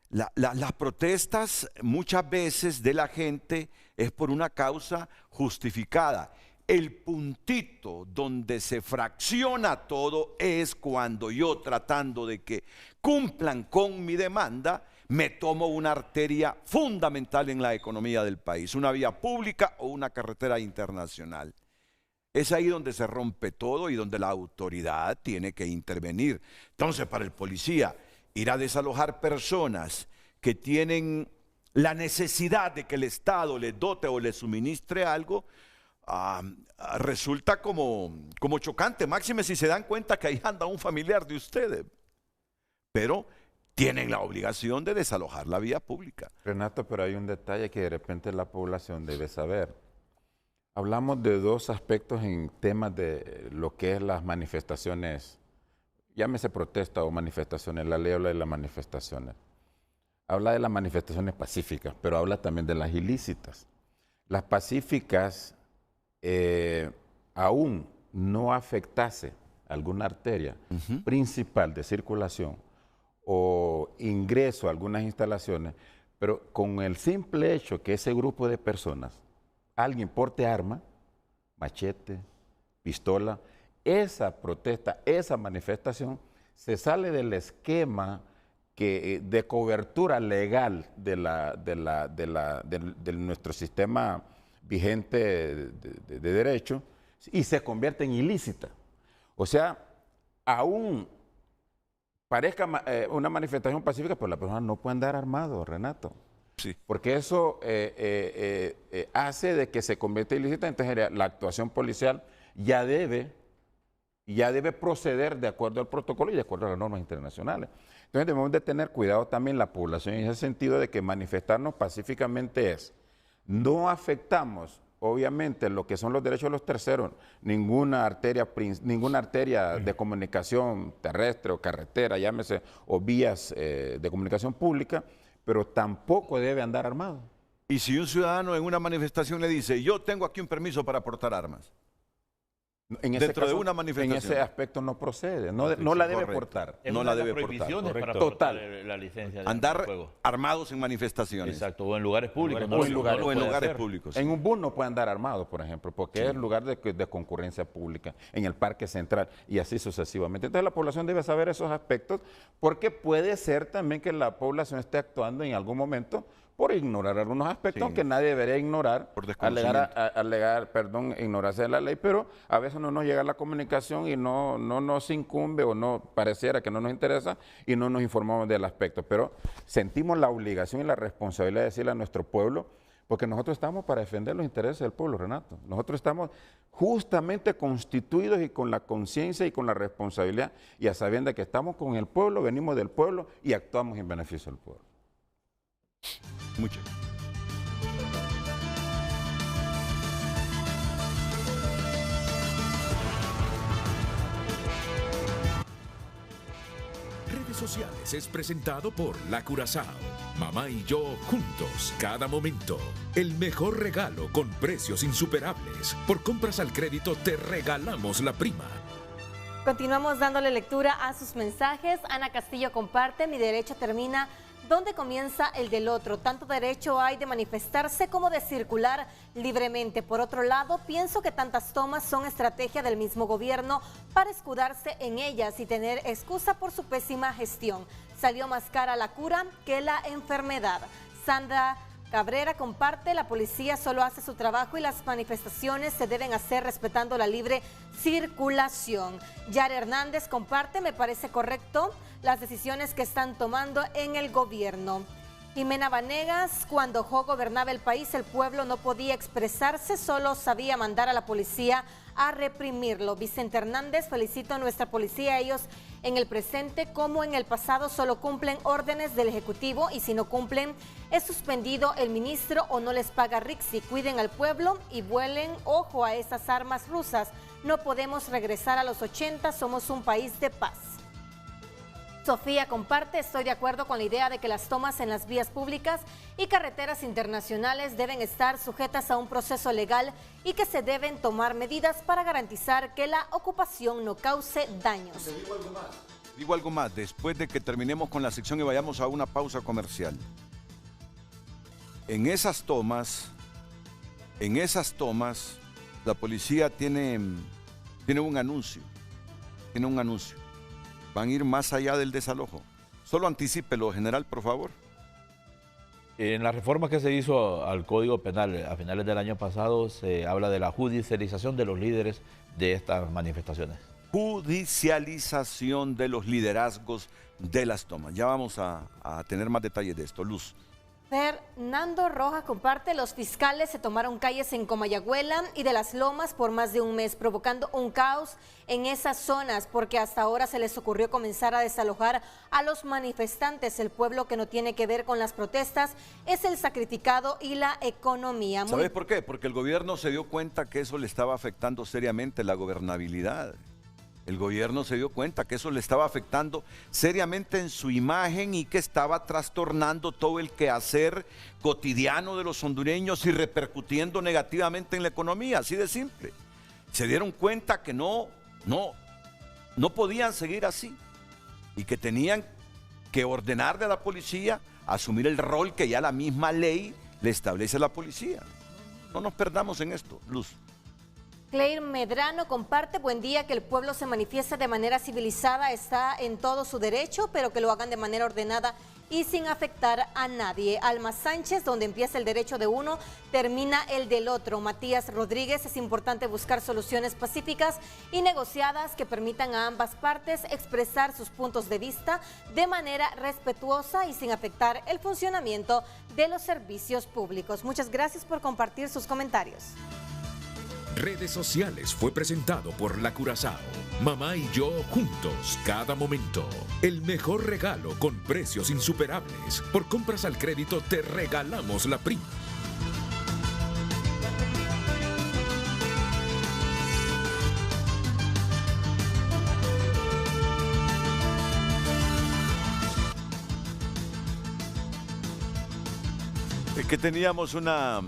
Speaker 2: las protestas muchas veces de la gente es por una causa justificada. El puntito donde se fracciona todo es cuando yo, tratando de que cumplan con mi demanda, me tomo una arteria fundamental en la economía del país, una vía pública o una carretera internacional. Es ahí donde se rompe todo y donde la autoridad tiene que intervenir. Entonces, para el policía, ir a desalojar personas que tienen la necesidad de que el Estado les dote o les suministre algo, resulta como chocante, máxime si se dan cuenta que ahí anda un familiar de ustedes. Pero tienen la obligación de desalojar la vía pública.
Speaker 4: Renato, pero hay un detalle que de repente la población debe saber. Hablamos de dos aspectos en temas de lo que es las manifestaciones, llámese protesta o manifestaciones. La ley habla de las manifestaciones. Habla de las manifestaciones pacíficas, pero habla también de las ilícitas. Las pacíficas, aún no afectase alguna arteria principal de circulación o ingreso a algunas instalaciones, pero con el simple hecho que ese grupo de personas, alguien porte arma, machete, pistola, esa protesta, esa manifestación, se sale del esquema de cobertura legal de nuestro sistema vigente de derecho y se convierte en ilícita. O sea, aún parezca una manifestación pacífica, pero la persona no puede andar armado, Renato. Sí. Porque eso hace de que se convierta en ilícita. Entonces la actuación policial ya debe proceder de acuerdo al protocolo y de acuerdo a las normas internacionales. Entonces debemos de tener cuidado también la población en ese sentido de que manifestarnos pacíficamente no afectamos obviamente lo que son los derechos de los terceros, ninguna arteria de comunicación terrestre o carretera, llámese, o vías de comunicación pública, pero tampoco debe andar armado.
Speaker 2: Y si un ciudadano en una manifestación le dice, yo tengo aquí un permiso para portar armas, dentro de una manifestación,
Speaker 4: en ese aspecto no procede, no la debe portar.
Speaker 5: No la debe portar. Para portar la licencia de
Speaker 2: andar armados en manifestaciones.
Speaker 5: Exacto, o en lugares públicos.
Speaker 2: O en lugares públicos.
Speaker 4: En un bus no puede andar armado, por ejemplo, porque es lugar de concurrencia pública, en el Parque Central y así sucesivamente. Entonces la población debe saber esos aspectos, porque puede ser también que la población esté actuando en algún momento por ignorar algunos aspectos, aunque nadie debería ignorar, alegar ignorancia de la ley, pero a veces no nos llega la comunicación y no nos incumbe o no pareciera que no nos interesa y no nos informamos del aspecto. Pero sentimos la obligación y la responsabilidad de decirle a nuestro pueblo, porque nosotros estamos para defender los intereses del pueblo, Renato. Nosotros estamos justamente constituidos y con la conciencia y con la responsabilidad y a sabiendas que estamos con el pueblo, venimos del pueblo y actuamos en beneficio del pueblo.
Speaker 2: Mucho.
Speaker 1: Redes Sociales es presentado por La Curazao. Mamá y yo juntos cada momento. El mejor regalo con precios insuperables. Por compras al crédito te regalamos la prima.
Speaker 3: Continuamos dándole lectura a sus mensajes. Ana Castillo comparte: mi derecho termina donde comienza el del otro. Tanto derecho hay de manifestarse como de circular libremente. Por otro lado, pienso que tantas tomas son estrategia del mismo gobierno para escudarse en ellas y tener excusa por su pésima gestión. Salió más cara la cura que la enfermedad. Sandra Cabrera comparte: la policía solo hace su trabajo y las manifestaciones se deben hacer respetando la libre circulación. Yara Hernández comparte: me parece correcto las decisiones que están tomando en el gobierno. Jimena Vanegas: cuando Jo gobernaba el país, el pueblo no podía expresarse, solo sabía mandar a la policía a reprimirlo. Vicente Hernández: felicito a nuestra policía, ellos en el presente como en el pasado solo cumplen órdenes del Ejecutivo y si no cumplen es suspendido el ministro o no les paga Rixi. Cuiden al pueblo y vuelen ojo a esas armas rusas. No podemos regresar a los 80, somos un país de paz. Sofía comparte: estoy de acuerdo con la idea de que las tomas en las vías públicas y carreteras internacionales deben estar sujetas a un proceso legal y que se deben tomar medidas para garantizar que la ocupación no cause daños.
Speaker 2: Digo algo más, después de que terminemos con la sección y vayamos a una pausa comercial. En esas tomas, la policía tiene un anuncio. Van a ir más allá del desalojo. Solo anticípelo, general, por favor.
Speaker 5: En la reforma que se hizo al Código Penal a finales del año pasado, se habla de la judicialización de los líderes de estas manifestaciones.
Speaker 2: Judicialización de los liderazgos de las tomas. Ya vamos a tener más detalles de esto. Luz.
Speaker 3: Fernando Rojas comparte: los fiscales se tomaron calles en Comayagüela y de Las Lomas por más de un mes, provocando un caos en esas zonas porque hasta ahora se les ocurrió comenzar a desalojar a los manifestantes. El pueblo que no tiene que ver con las protestas es el sacrificado y la economía.
Speaker 2: ¿Sabes por qué? Porque el gobierno se dio cuenta que eso le estaba afectando seriamente la gobernabilidad. El gobierno se dio cuenta que eso le estaba afectando seriamente en su imagen y que estaba trastornando todo el quehacer cotidiano de los hondureños y repercutiendo negativamente en la economía, así de simple. Se dieron cuenta que no podían seguir así y que tenían que ordenarle a la policía asumir el rol que ya la misma ley le establece a la policía. No nos perdamos en esto, Luz.
Speaker 3: Claire Medrano comparte: buen día, que el pueblo se manifieste de manera civilizada está en todo su derecho, pero que lo hagan de manera ordenada y sin afectar a nadie. Alma Sánchez: donde empieza el derecho de uno, termina el del otro. Matías Rodríguez: es importante buscar soluciones pacíficas y negociadas que permitan a ambas partes expresar sus puntos de vista de manera respetuosa y sin afectar el funcionamiento de los servicios públicos. Muchas gracias por compartir sus comentarios.
Speaker 1: Redes sociales fue presentado por La Curazao. Mamá y yo juntos cada momento. El mejor regalo con precios insuperables. Por compras al crédito te regalamos la prima.
Speaker 2: Es que teníamos una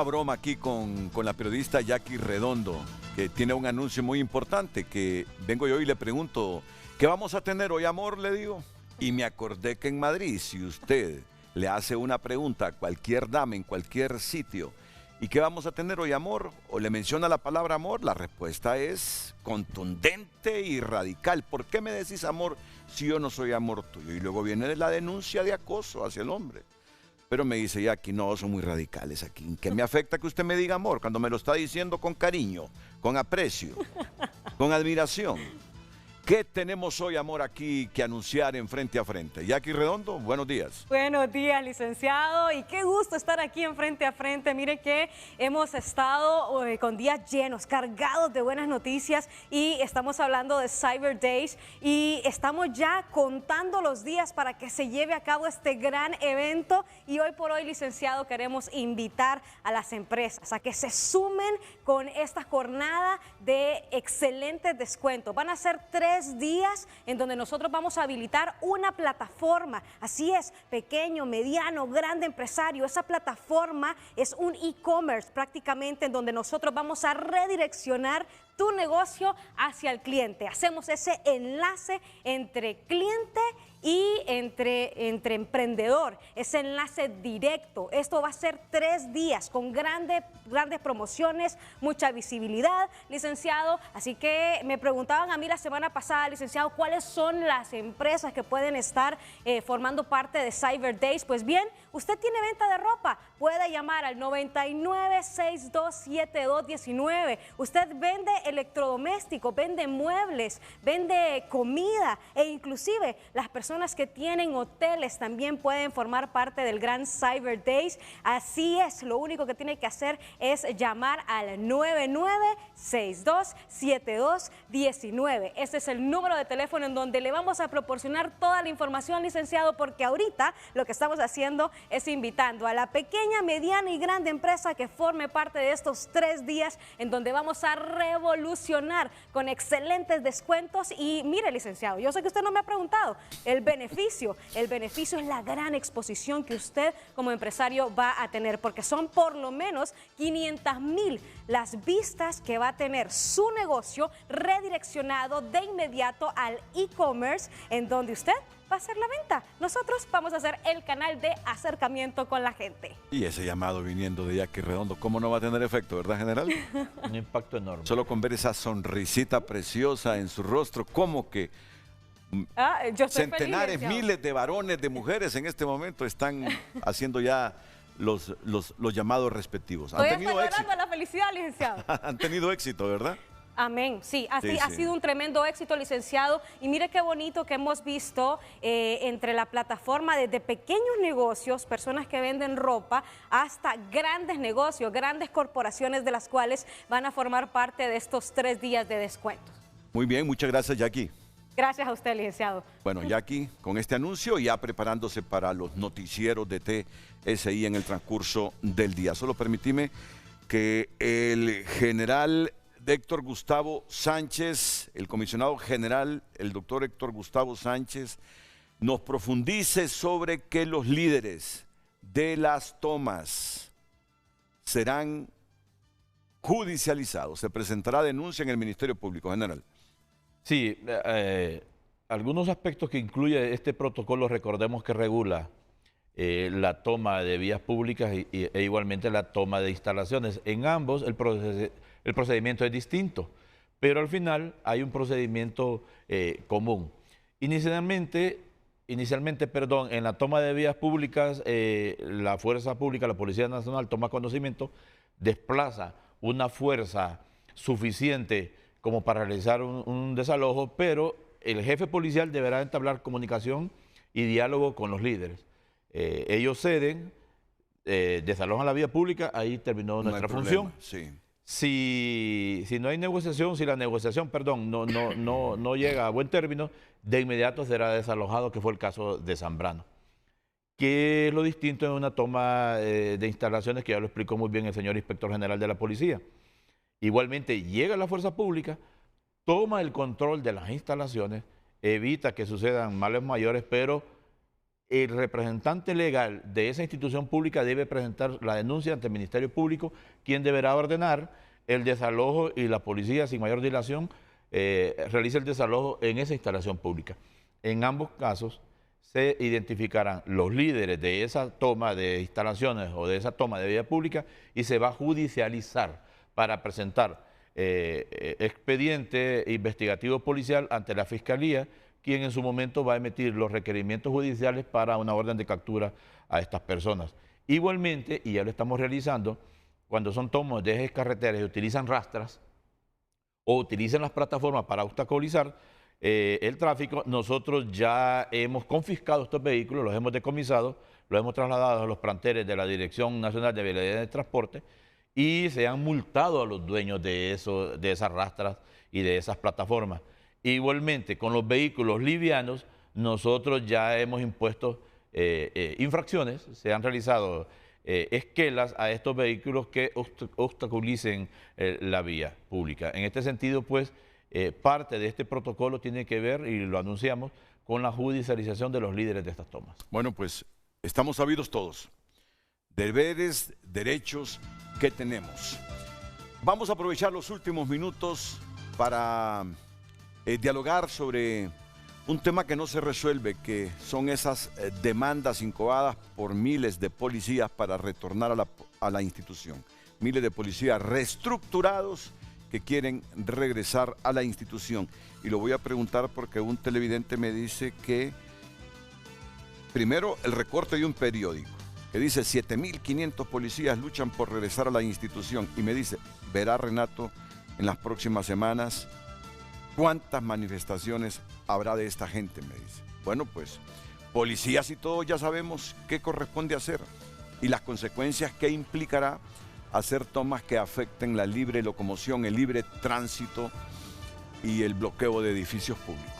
Speaker 2: broma aquí con la periodista Jackie Redondo, que tiene un anuncio muy importante, que vengo yo y le pregunto: ¿qué vamos a tener hoy, amor?, le digo. Y me acordé que en Madrid, si usted le hace una pregunta a cualquier dama en cualquier sitio, ¿y qué vamos a tener hoy, amor?, o le menciona la palabra amor, la respuesta es contundente y radical. ¿Por qué me decís amor si yo no soy amor tuyo? Y luego viene la denuncia de acoso hacia el hombre. Pero me dice Jackie: no, son muy radicales aquí. ¿Qué me afecta que usted me diga amor cuando me lo está diciendo con cariño, con aprecio, con admiración? ¿Qué tenemos hoy, amor, aquí que anunciar en Frente a Frente? Jackie Redondo, buenos días.
Speaker 7: Buenos días, licenciado, y qué gusto estar aquí en Frente a Frente. Mire que hemos estado con días llenos, cargados de buenas noticias, y estamos hablando de Cyber Days y estamos ya contando los días para que se lleve a cabo este gran evento. Y hoy por hoy, licenciado, queremos invitar a las empresas a que se sumen con esta jornada de excelentes descuentos. Van a ser 3 3 días en donde nosotros vamos a habilitar una plataforma. Así es, pequeño, mediano, grande empresario. Esa plataforma es un e-commerce prácticamente en donde nosotros vamos a redireccionar tu negocio hacia el cliente. Hacemos ese enlace entre cliente y entre emprendedor, ese enlace directo. Esto va a ser 3 días con grandes promociones, mucha visibilidad, licenciado. Así que me preguntaban a mí la semana pasada, licenciado, ¿cuáles son las empresas que pueden estar formando parte de Cyber Days? Pues bien, usted tiene venta de ropa, puede llamar al 99627219. Usted vende electrodomésticos, vende muebles, vende comida e inclusive las personas que tienen hoteles también pueden formar parte del gran Cyber Days. Así es, lo único que tiene que hacer es llamar al 99627219. Ese es el número de teléfono en donde le vamos a proporcionar toda la información, licenciado, porque ahorita lo que estamos haciendo es invitando a la pequeña, mediana y grande empresa que forme parte de estos 3 días en donde vamos a revolucionar con excelentes descuentos. Y mire, licenciado, yo sé que usted no me ha preguntado el beneficio es la gran exposición que usted como empresario va a tener, porque son por lo menos 500,000 las vistas que va a tener su negocio redireccionado de inmediato al e-commerce en donde usted va a hacer la venta. Nosotros vamos a hacer el canal de acercamiento con la gente.
Speaker 2: Y ese llamado viniendo de Jackie Redondo, ¿cómo no va a tener efecto, verdad, general?
Speaker 5: Un impacto enorme.
Speaker 2: Solo con ver esa sonrisita preciosa en su rostro, como que
Speaker 7: yo estoy
Speaker 2: centenares,
Speaker 7: feliz,
Speaker 2: miles de varones, de mujeres en este momento están haciendo ya los llamados respectivos.
Speaker 7: Estoy acelerando la felicidad, licenciado.
Speaker 2: Han tenido éxito, ¿verdad?
Speaker 7: Amén, sí, así
Speaker 2: Sí,
Speaker 7: ha
Speaker 2: sí.
Speaker 7: sido un tremendo éxito, licenciado. Y mire qué bonito que hemos visto entre la plataforma desde pequeños negocios, personas que venden ropa, hasta grandes negocios, grandes corporaciones de las cuales van a formar parte de estos 3 días de descuentos.
Speaker 2: Muy bien, muchas gracias, Jackie.
Speaker 7: Gracias a usted, licenciado.
Speaker 2: Bueno, Jackie, con este anuncio ya preparándose para los noticieros de TSI en el transcurso del día. Solo permíteme que el general Héctor Gustavo Sánchez, el comisionado general, el doctor Héctor Gustavo Sánchez, nos profundice sobre que los líderes de las tomas serán judicializados. Se presentará denuncia en el Ministerio Público, general.
Speaker 5: Sí, algunos aspectos que incluye este protocolo, recordemos que regula la toma de vías públicas e igualmente la toma de instalaciones. En ambos el procedimiento es distinto, pero al final hay un procedimiento común. Inicialmente, en la toma de vías públicas, la fuerza pública, la Policía Nacional toma conocimiento, desplaza una fuerza suficiente como para realizar un desalojo, pero el jefe policial deberá entablar comunicación y diálogo con los líderes. Ellos ceden, desalojan la vía pública, ahí terminó nuestra función.
Speaker 2: Sí.
Speaker 5: Si no hay negociación, si la negociación, no llega a buen término, de inmediato será desalojado, que fue el caso de Zambrano. ¿Qué es lo distinto en una toma de instalaciones? Que ya lo explicó muy bien el señor inspector general de la policía. Igualmente llega la fuerza pública, toma el control de las instalaciones, evita que sucedan males mayores, pero el representante legal de esa institución pública debe presentar la denuncia ante el Ministerio Público, quien deberá ordenar el desalojo y la policía, sin mayor dilación, realiza el desalojo en esa instalación pública. En ambos casos se identificarán los líderes de esa toma de instalaciones o de esa toma de vía pública y se va a judicializar para presentar expediente investigativo policial ante la Fiscalía, quien en su momento va a emitir los requerimientos judiciales para una orden de captura a estas personas. Igualmente, y ya lo estamos realizando, cuando son tomos de ejes carreteras y utilizan rastras o utilizan las plataformas para obstaculizar el tráfico, nosotros ya hemos confiscado estos vehículos, los hemos decomisado, los hemos trasladado a los planteles de la Dirección Nacional de Vialidad de Transporte y se han multado a los dueños de esas rastras y de esas plataformas. Igualmente, con los vehículos livianos, nosotros ya hemos impuesto infracciones, se han realizado esquelas a estos vehículos que obstaculicen la vía pública. En este sentido, pues, Parte de este protocolo tiene que ver, y lo anunciamos, con la judicialización de los líderes de estas tomas.
Speaker 2: Bueno, pues estamos sabidos todos. Deberes, derechos que tenemos. Vamos a aprovechar los últimos minutos para dialogar sobre un tema que no se resuelve, que son esas demandas incoadas por miles de policías para retornar a la institución. Miles de policías reestructurados que quieren regresar a la institución. Y lo voy a preguntar porque un televidente me dice que, primero, el recorte de un periódico, que dice 7.500 policías luchan por regresar a la institución. Y me dice, verá Renato en las próximas semanas cuántas manifestaciones habrá de esta gente, me dice. Bueno, pues, policías y todo ya sabemos qué corresponde hacer y las consecuencias que implicará hacer tomas que afecten la libre locomoción, el libre tránsito y el bloqueo de edificios públicos.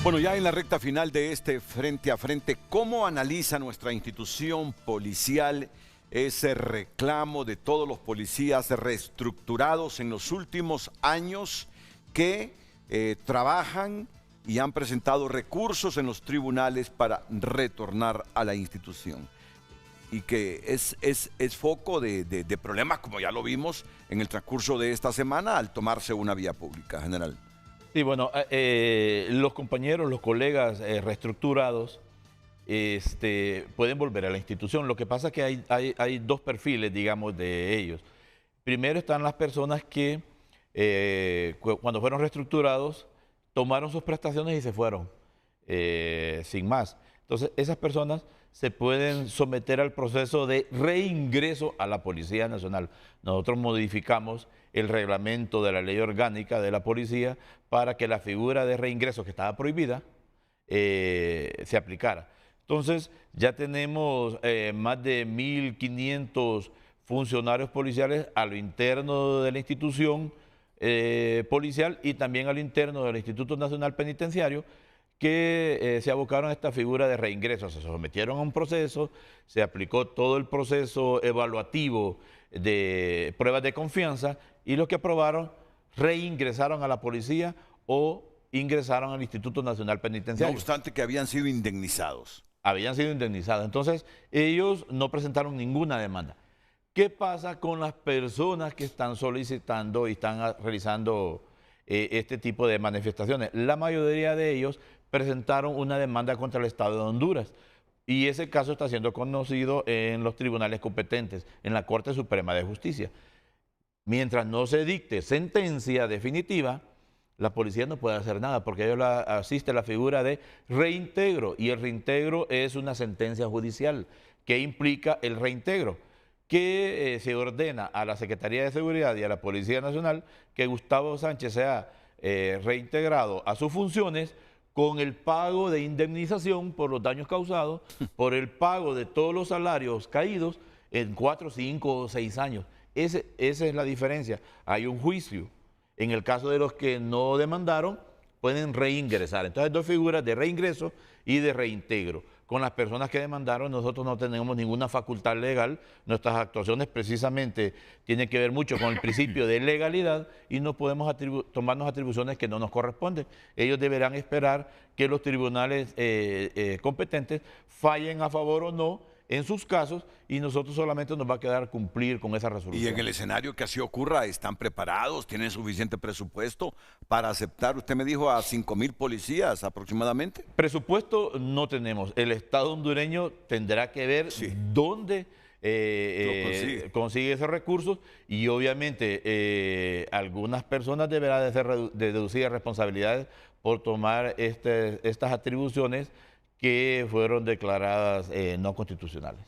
Speaker 2: Bueno, ya en la recta final de este frente a frente, ¿cómo analiza nuestra institución policial ese reclamo de todos los policías reestructurados en los últimos años que trabajan y han presentado recursos en los tribunales para retornar a la institución? Y que es foco de problemas, como ya lo vimos en el transcurso de esta semana al tomarse una vía pública, general.
Speaker 5: Sí, bueno, los compañeros, los colegas reestructurados pueden volver a la institución. Lo que pasa es que hay dos perfiles, digamos, de ellos. Primero están las personas que cuando fueron reestructurados tomaron sus prestaciones y se fueron, sin más. Entonces, esas personas se pueden someter al proceso de reingreso a la Policía Nacional. Nosotros modificamos el reglamento de la ley orgánica de la policía para que la figura de reingreso, que estaba prohibida, se aplicara. Entonces, ya tenemos más de 1.500 funcionarios policiales a lo interno de la institución policial y también a lo interno del Instituto Nacional Penitenciario, que se abocaron a esta figura de reingreso. Se sometieron a un proceso, se aplicó todo el proceso evaluativo de pruebas de confianza y los que aprobaron reingresaron a la policía o ingresaron al Instituto Nacional Penitenciario.
Speaker 2: No obstante que habían sido indemnizados.
Speaker 5: Habían sido indemnizados. Entonces, ellos no presentaron ninguna demanda. ¿Qué pasa con las personas que están solicitando y están realizando este tipo de manifestaciones? La mayoría de ellos presentaron una demanda contra el Estado de Honduras y ese caso está siendo conocido en los tribunales competentes, en la Corte Suprema de Justicia. Mientras no se dicte sentencia definitiva, la policía no puede hacer nada porque a ellos asiste la figura de reintegro y el reintegro es una sentencia judicial que implica el reintegro, que se ordena a la Secretaría de Seguridad y a la Policía Nacional que Gustavo Sánchez sea reintegrado a sus funciones con el pago de indemnización por los daños causados, por el pago de todos los salarios caídos en 4, 5 o 6 años. Esa es la diferencia. Hay un juicio. En el caso de los que no demandaron, pueden reingresar. Entonces hay dos figuras de reingreso y de reintegro. Con las personas que demandaron, nosotros no tenemos ninguna facultad legal. Nuestras actuaciones precisamente tienen que ver mucho con el principio de legalidad y no podemos tomarnos atribuciones que no nos corresponden. Ellos deberán esperar que los tribunales competentes fallen a favor o no en sus casos y nosotros solamente nos va a quedar cumplir con esa resolución.
Speaker 2: Y en el escenario que así ocurra, ¿están preparados? ¿Tienen suficiente presupuesto para aceptar? Usted me dijo a 5.000 policías aproximadamente.
Speaker 5: Presupuesto no tenemos. El Estado hondureño tendrá que ver dónde consigue esos recursos y obviamente algunas personas deberán de deducir responsabilidades por tomar estas atribuciones que fueron declaradas no constitucionales.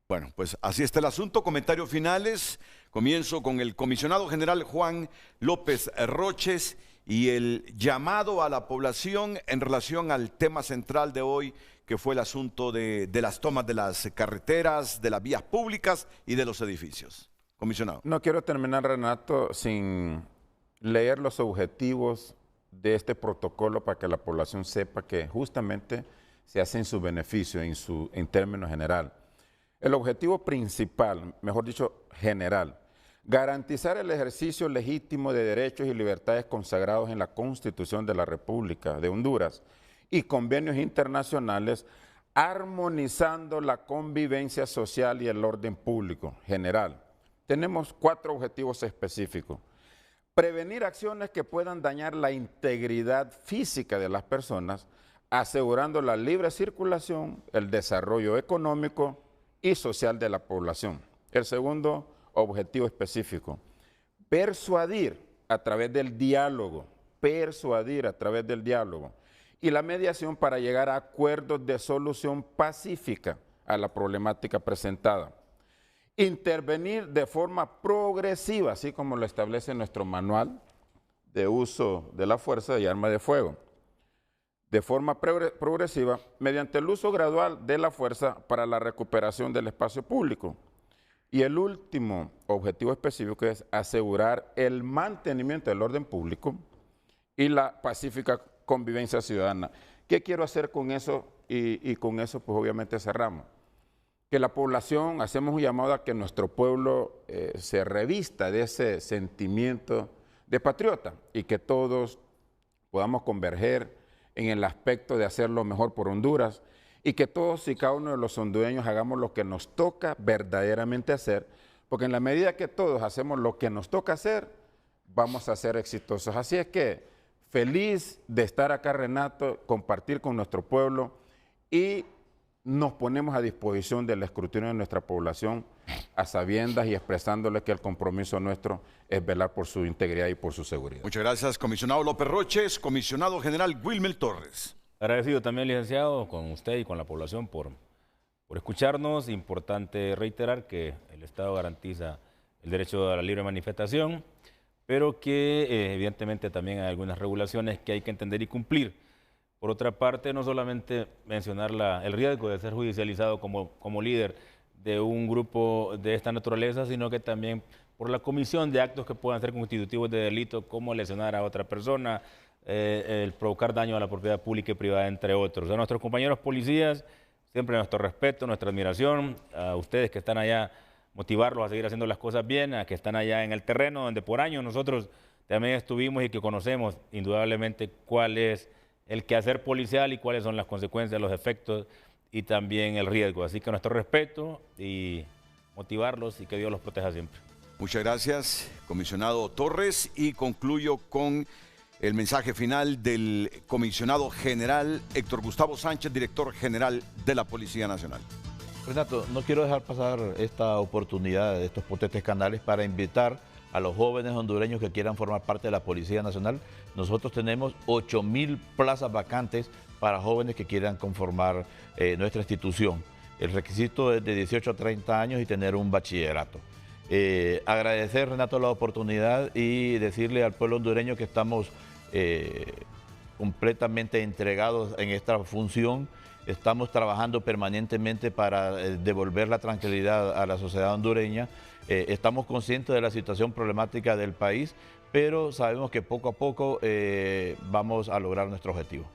Speaker 2: Bueno, pues así está el asunto. Comentarios finales. Comienzo con el comisionado general Juan López Roches y el llamado a la población en relación al tema central de hoy, que fue el asunto de las tomas de las carreteras, de las vías públicas y de los edificios. Comisionado.
Speaker 4: No quiero terminar, Renato, sin leer los objetivos de este protocolo para que la población sepa que justamente se hace en su beneficio, en términos general. El objetivo principal, mejor dicho, general, garantizar el ejercicio legítimo de derechos y libertades consagrados en la Constitución de la República de Honduras y convenios internacionales, armonizando la convivencia social y el orden público general. Tenemos 4 objetivos específicos. Prevenir acciones que puedan dañar la integridad física de las personas, asegurando la libre circulación, el desarrollo económico y social de la población. El segundo objetivo específico, persuadir a través del diálogo, y la mediación para llegar a acuerdos de solución pacífica a la problemática presentada. Intervenir de forma progresiva, así como lo establece nuestro manual de uso de la fuerza y arma de fuego. De forma progresiva, mediante el uso gradual de la fuerza para la recuperación del espacio público. Y el último objetivo específico es asegurar el mantenimiento del orden público y la pacífica convivencia ciudadana. ¿Qué quiero hacer con eso? Y con eso pues obviamente cerramos. Que la población, hacemos un llamado a que nuestro pueblo se revista de ese sentimiento de patriota y que todos podamos converger en el aspecto de hacer lo mejor por Honduras y que todos y cada uno de los hondureños hagamos lo que nos toca verdaderamente hacer, porque en la medida que todos hacemos lo que nos toca hacer, vamos a ser exitosos. Así es que feliz de estar acá, Renato, compartir con nuestro pueblo y nos ponemos a disposición del escrutinio de nuestra población a sabiendas y expresándole que el compromiso nuestro es velar por su integridad y por su seguridad.
Speaker 2: Muchas gracias, comisionado López Roches, comisionado general Wilmer Torres.
Speaker 6: Agradecido también, licenciado, con usted y con la población por escucharnos. Importante reiterar que el Estado garantiza el derecho a la libre manifestación, pero que evidentemente también hay algunas regulaciones que hay que entender y cumplir. Por otra parte, no solamente mencionar el riesgo de ser judicializado como líder de un grupo de esta naturaleza, sino que también por la comisión de actos que puedan ser constitutivos de delito, como lesionar a otra persona, el provocar daño a la propiedad pública y privada, entre otros. A nuestros compañeros policías, siempre nuestro respeto, nuestra admiración, a ustedes que están allá, motivarlos a seguir haciendo las cosas bien, a que están allá en el terreno, donde por años nosotros también estuvimos y que conocemos indudablemente cuál es el quehacer policial y cuáles son las consecuencias, los efectos y también el riesgo. Así que nuestro respeto y motivarlos y que Dios los proteja siempre.
Speaker 2: Muchas gracias, comisionado Torres, y concluyo con el mensaje final del comisionado general Héctor Gustavo Sánchez, director general de la Policía Nacional.
Speaker 5: Renato, no quiero dejar pasar esta oportunidad de estos potentes canales para invitar a los jóvenes hondureños que quieran formar parte de la Policía Nacional. Nosotros tenemos 8.000 plazas vacantes para jóvenes que quieran conformar nuestra institución. El requisito es de 18 a 30 años y tener un bachillerato. Agradecer, Renato, la oportunidad y decirle al pueblo hondureño que estamos completamente entregados en esta función. Estamos trabajando permanentemente para devolver la tranquilidad a la sociedad hondureña. Estamos conscientes de la situación problemática del país, pero sabemos que poco a poco vamos a lograr nuestro objetivo.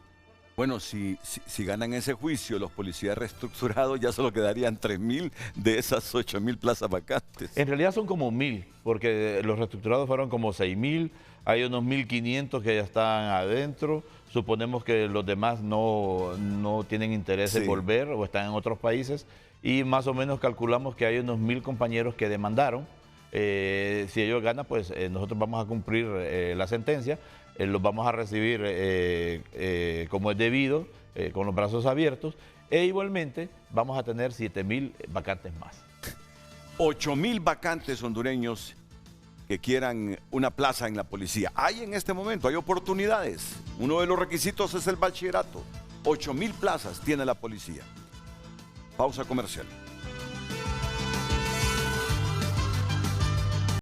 Speaker 2: Bueno, si ganan ese juicio los policías reestructurados, ya solo quedarían 3.000 de esas 8.000 plazas vacantes.
Speaker 5: En realidad son como 1.000, porque los reestructurados fueron como 6.000, hay unos 1.500 que ya están adentro. Suponemos que los demás no tienen interés en volver o están en otros países, y más o menos calculamos que hay unos 1.000 compañeros que demandaron. Si ellos ganan, pues nosotros vamos a cumplir la sentencia, los vamos a recibir como es debido, con los brazos abiertos, e igualmente vamos a tener 7.000 vacantes más.
Speaker 2: 8.000 vacantes hondureños que quieran una plaza en la policía. Hay en este momento, hay oportunidades. Uno de los requisitos es el bachillerato. 8.000 plazas tiene la policía. Pausa comercial.